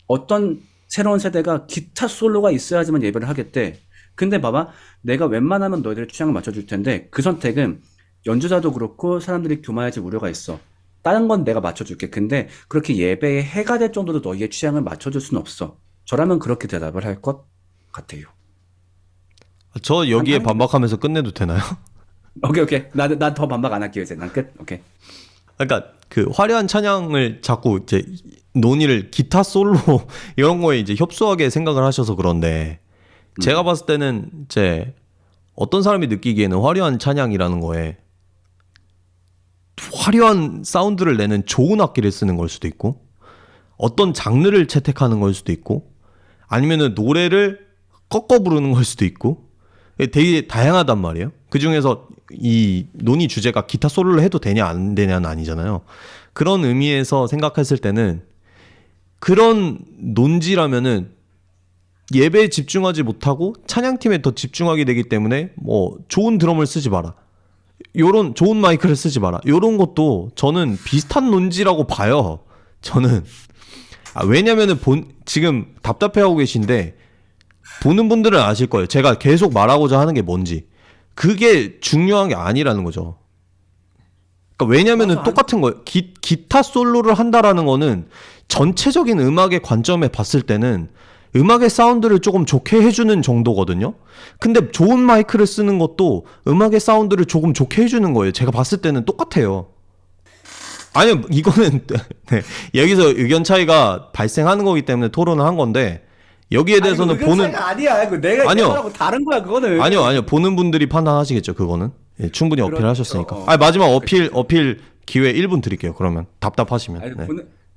어떤 새로운 세대가 기타 솔로가 있어야지만 예배를 하겠대. 근데 봐봐, 내가 웬만하면 너희들 취향을 맞춰줄 텐데 그 선택은 연주자도 그렇고 사람들이 교만해질 우려가 있어. 다른 건 내가 맞춰줄게. 근데 그렇게 예배에 해가 될 정도로 너희의 취향을 맞춰줄 수는 없어. 저라면 그렇게 대답을 할 것 같아요. 저 여기에 반박하면서 끝내도 되나요? 오케이. 난 더 반박 안 할게요. 이제 난 끝. 오케이. 그러니까 그 화려한 찬양을 자꾸 이제 논의를 기타 솔로 이런 거에 이제 협소하게 생각을 하셔서 그런데 제가 봤을 때는 이제 어떤 사람이 느끼기에는 화려한 찬양이라는 거에 화려한 사운드를 내는 좋은 악기를 쓰는 걸 수도 있고 어떤 장르를 채택하는 걸 수도 있고 아니면은 노래를 꺾어 부르는 걸 수도 있고 되게 다양하단 말이에요. 그 중에서 이 논의 주제가 기타 솔로를 해도 되냐 안 되냐는 아니잖아요. 그런 의미에서 생각했을 때는 그런 논지라면은 예배에 집중하지 못하고 찬양팀에 더 집중하게 되기 때문에 뭐 좋은 드럼을 쓰지 마라. 요런 좋은 마이크를 쓰지 마라. 요런 것도 저는 비슷한 논지라고 봐요. 저는 왜냐면은 지금 답답해하고 계신데 보는 분들은 아실 거예요. 제가 계속 말하고자 하는 게 뭔지. 그게 중요한 게 아니라는 거죠. 그러니까 왜냐면은 맞아, 똑같은 거예요. 기타 솔로를 한다라는 거는 전체적인 음악의 관점에 봤을 때는 음악의 사운드를 조금 좋게 해주는 정도거든요. 근데 좋은 마이크를 쓰는 것도 음악의 사운드를 조금 좋게 해주는 거예요. 제가 봤을 때는 똑같아요. 아니요, 이거는 네, 여기서 의견 차이가 발생하는 거기 때문에 토론을 한 건데 여기에 대해서는 보는 아니야. 내가 아니요. 얘기하고 다른 거야. 그거는. 아니요 보는 분들이 판단하시겠죠. 그거는 충분히 어필하셨으니까. 그렇죠. 마지막 어필 기회 1분 드릴게요. 그러면 답답하시면. 아니, 네.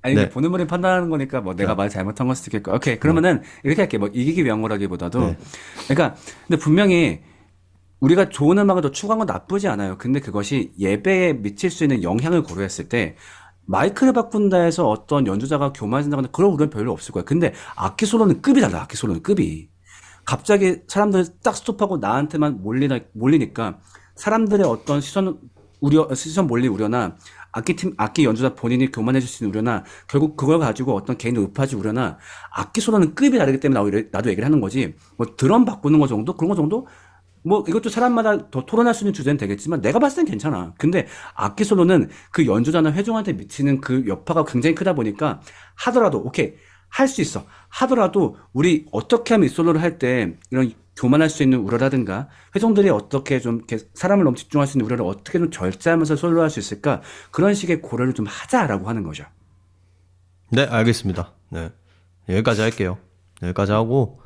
근데 네. 보는 분이 판단하는 거니까 뭐 내가 말 잘못한 걸 수도 있겠고. 오케이. 그러면은 이렇게 할게. 뭐 이기기 위한 거라기보다도. 네. 그러니까 근데 분명히 우리가 좋은 음악을 더 추구한 건 나쁘지 않아요. 근데 그것이 예배에 미칠 수 있는 영향을 고려했을 때 마이크를 바꾼다 해서 어떤 연주자가 교만해진다거나 그런 우려는 별로 없을 거야. 근데 악기 솔로는 급이 달라. 악기 솔로는 급이. 갑자기 사람들 딱 스톱하고 나한테만 몰리니까 사람들의 어떤 시선 몰릴 우려나 악기 연주자 본인이 교만해질 수 있는 우려나 결국 그걸 가지고 어떤 개인을 읍하지 우려나 악기 솔로는 급이 다르기 때문에 나도 얘기를 하는 거지. 뭐 드럼 바꾸는 거 정도? 그런 거 정도? 뭐 이것도 사람마다 더 토론할 수 있는 주제는 되겠지만 내가 봤을 땐 괜찮아. 근데 악기 솔로는 그 연주자나 회중한테 미치는 그 여파가 굉장히 크다 보니까 하더라도 오케이 할 수 있어. 하더라도 우리 어떻게 하면 이 솔로를 할 때 이런 교만할 수 있는 우려라든가 회중들이 어떻게 좀 이렇게 사람을 너무 집중할 수 있는 우려를 어떻게 좀 절제하면서 솔로할 수 있을까 그런 식의 고려를 좀 하자라고 하는 거죠. 네, 알겠습니다. 네, 여기까지 할게요. 여기까지 하고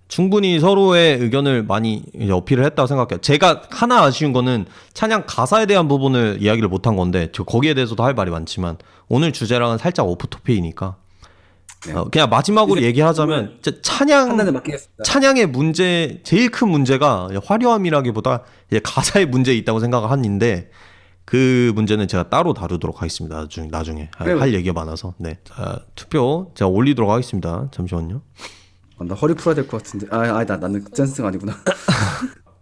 충분히 서로의 의견을 많이 이제 어필을 했다고 생각해요. 제가 하나 아쉬운 거는 찬양 가사에 대한 부분을 이야기를 못한 건데 저 거기에 대해서도 할 말이 많지만 오늘 주제랑은 살짝 오프 토픽이니까 네. 그냥 마지막으로 얘기하자면 진짜 판단을 맡기겠습니다. 찬양의 문제 제일 큰 문제가 화려함이라기보다 이제 가사의 문제에 있다고 생각을 하는데 그 문제는 제가 따로 다루도록 하겠습니다. 나중에 할 얘기가 많아서. 네, 자, 투표 제가 올리도록 하겠습니다. 잠시만요. 나 허리 풀어야 될 것 같은데. 나는 댄스가 아니구나.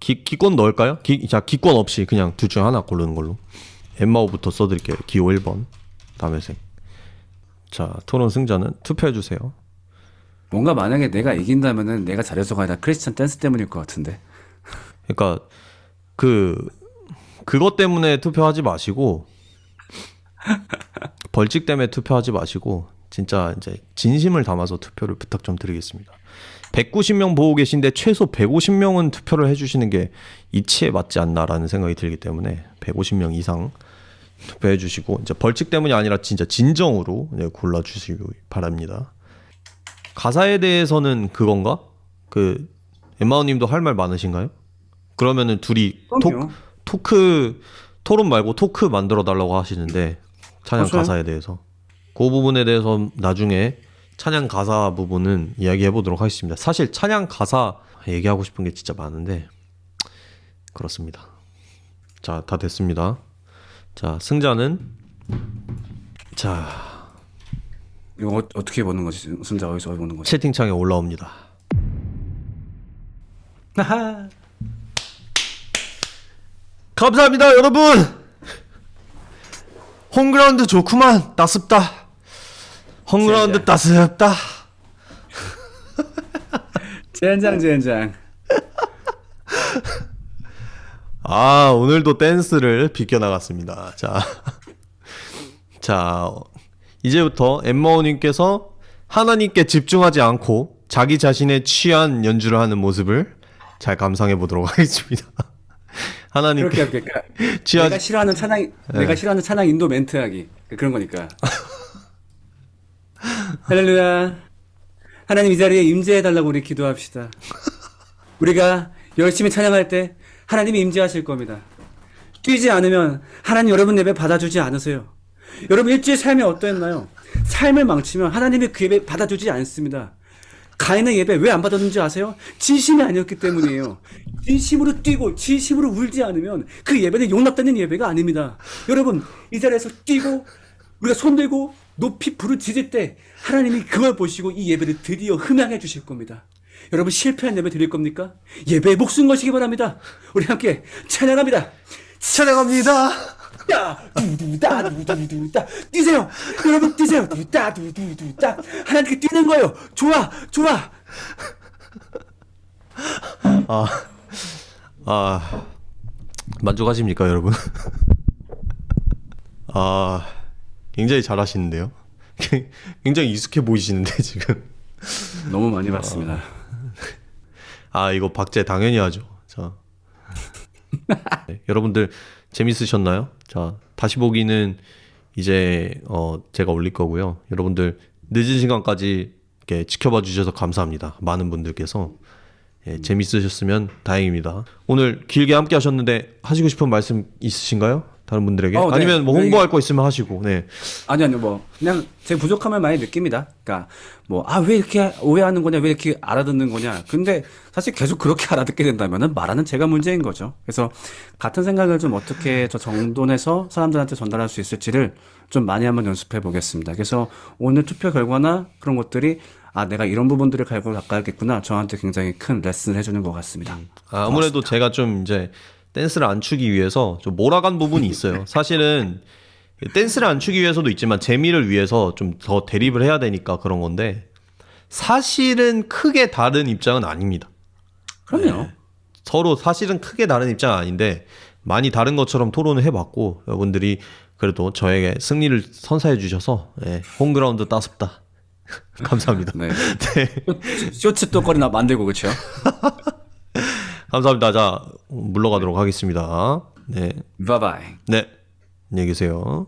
기권 넣을까요? 기권 없이 그냥 둘 중 하나 고르는 걸로. 엠마오부터 써드릴게요. 기호 1번. 다음에 색. 자, 토론 승자는 투표해주세요. 뭔가 만약에 내가 이긴다면은 내가 잘해서가 아니라 크리스찬 댄스 때문일 것 같은데. 그러니까 그것 때문에 투표하지 마시고 벌칙 때문에 투표하지 마시고 진짜 이제 진심을 담아서 투표를 부탁 좀 드리겠습니다. 190명 보고 계신데 최소 150명은 투표를 해주시는 게 이치에 맞지 않나라는 생각이 들기 때문에 150명 이상 투표해 주시고 이제 벌칙 때문이 아니라 진짜 진정으로 골라주시기 바랍니다. 가사에 대해서는 그건가? 엠마오님도 할 말 많으신가요? 그러면은 둘이 그럼요. 토론 말고 토크 만들어 달라고 하시는데 찬양 그렇죠. 가사에 대해서 그 부분에 대해서 나중에 찬양 가사 부분은 이야기해 보도록 하겠습니다. 사실 찬양 가사 얘기하고 싶은 게 진짜 많은데 그렇습니다. 자, 다 됐습니다. 자, 승자는 자 이거 어떻게 보는 거지? 순자 어디서 보는 거지? 채팅창에 올라옵니다. 하하. 감사합니다, 여러분. 홈그라운드 좋구만. 따숩다. 홈그라운드 따숩다. 젠장. 아, 오늘도 댄스를 비껴나갔습니다. 자, 이제부터 엠마오님께서 하나님께 집중하지 않고 자기 자신의 취한 연주를 하는 모습을 잘 감상해 보도록 하겠습니다. 하나님께 그렇게 취하지 내가 싫어하는 찬양 인도 멘트하기 그런 거니까. 할렐루야. 하나님 이 자리에 임재해 달라고 우리 기도합시다. 우리가 열심히 찬양할 때 하나님이 임재하실 겁니다. 뛰지 않으면 하나님 여러분 예배 받아주지 않으세요. 여러분 일주일 삶이 어떠했나요? 삶을 망치면 하나님이 그 예배 받아주지 않습니다. 가인의 예배 왜 안 받았는지 아세요? 진심이 아니었기 때문이에요. 진심으로 뛰고 진심으로 울지 않으면 그 예배는 용납되는 예배가 아닙니다. 여러분 이 자리에서 뛰고 우리가 손들고 높이 부르짖을 때 하나님이 그걸 보시고 이 예배를 드디어 흠양해 주실 겁니다. 여러분 실패한 예배 드릴 겁니까? 예배에 목숨 거시기 바랍니다. 우리 함께 찬양합니다. 야, 두두다 두두두다 뛰세요. 여러분 뛰세요. 두다 두두두다 하나님께 뛰는 거예요. 좋아. 만족하십니까, 여러분? 굉장히 잘하시는데요. 굉장히 익숙해 보이시는데 지금. 너무 많이 봤습니다. 이거 박제 당연히 하죠. 자, 네, 여러분들 재밌으셨나요? 자, 다시 보기는 이제 제가 올릴 거고요. 여러분들 늦은 시간까지 이렇게 지켜봐 주셔서 감사합니다. 많은 분들께서 재밌으셨으면 다행입니다. 오늘 길게 함께 하셨는데 하시고 싶은 말씀 있으신가요? 다른 분들에게. 네. 아니면 뭐 홍보할 거 있으면 하시고. 네. 아니요, 뭐 그냥 제 부족함을 많이 느낍니다. 그러니까 뭐 왜 이렇게 오해하는 거냐, 왜 이렇게 알아듣는 거냐. 근데 사실 계속 그렇게 알아듣게 된다면은 말하는 제가 문제인 거죠. 그래서 같은 생각을 좀 어떻게 저 정돈해서 사람들한테 전달할 수 있을지를 좀 많이 한번 연습해 보겠습니다. 그래서 오늘 투표 결과나 그런 것들이 내가 이런 부분들을 갈고 닦아야겠구나. 저한테 굉장히 큰 레슨을 해주는 것 같습니다. 아무래도 제가 좀 이제 댄스를 안 추기 위해서 좀 몰아간 부분이 있어요. 사실은 댄스를 안 추기 위해서도 있지만 재미를 위해서 좀 더 대립을 해야 되니까 그런 건데 사실은 크게 다른 입장은 아닙니다. 그럼요. 서로 사실은 크게 다른 입장은 아닌데 많이 다른 것처럼 토론을 해봤고 여러분들이 그래도 저에게 승리를 선사해 주셔서 홈그라운드 따숩다. 감사합니다. 네. 쇼츠 또 거리나 만들고 그렇죠. 감사합니다. 자, 물러가도록 하겠습니다. 네. 바이바이. 네. 안녕히 계세요.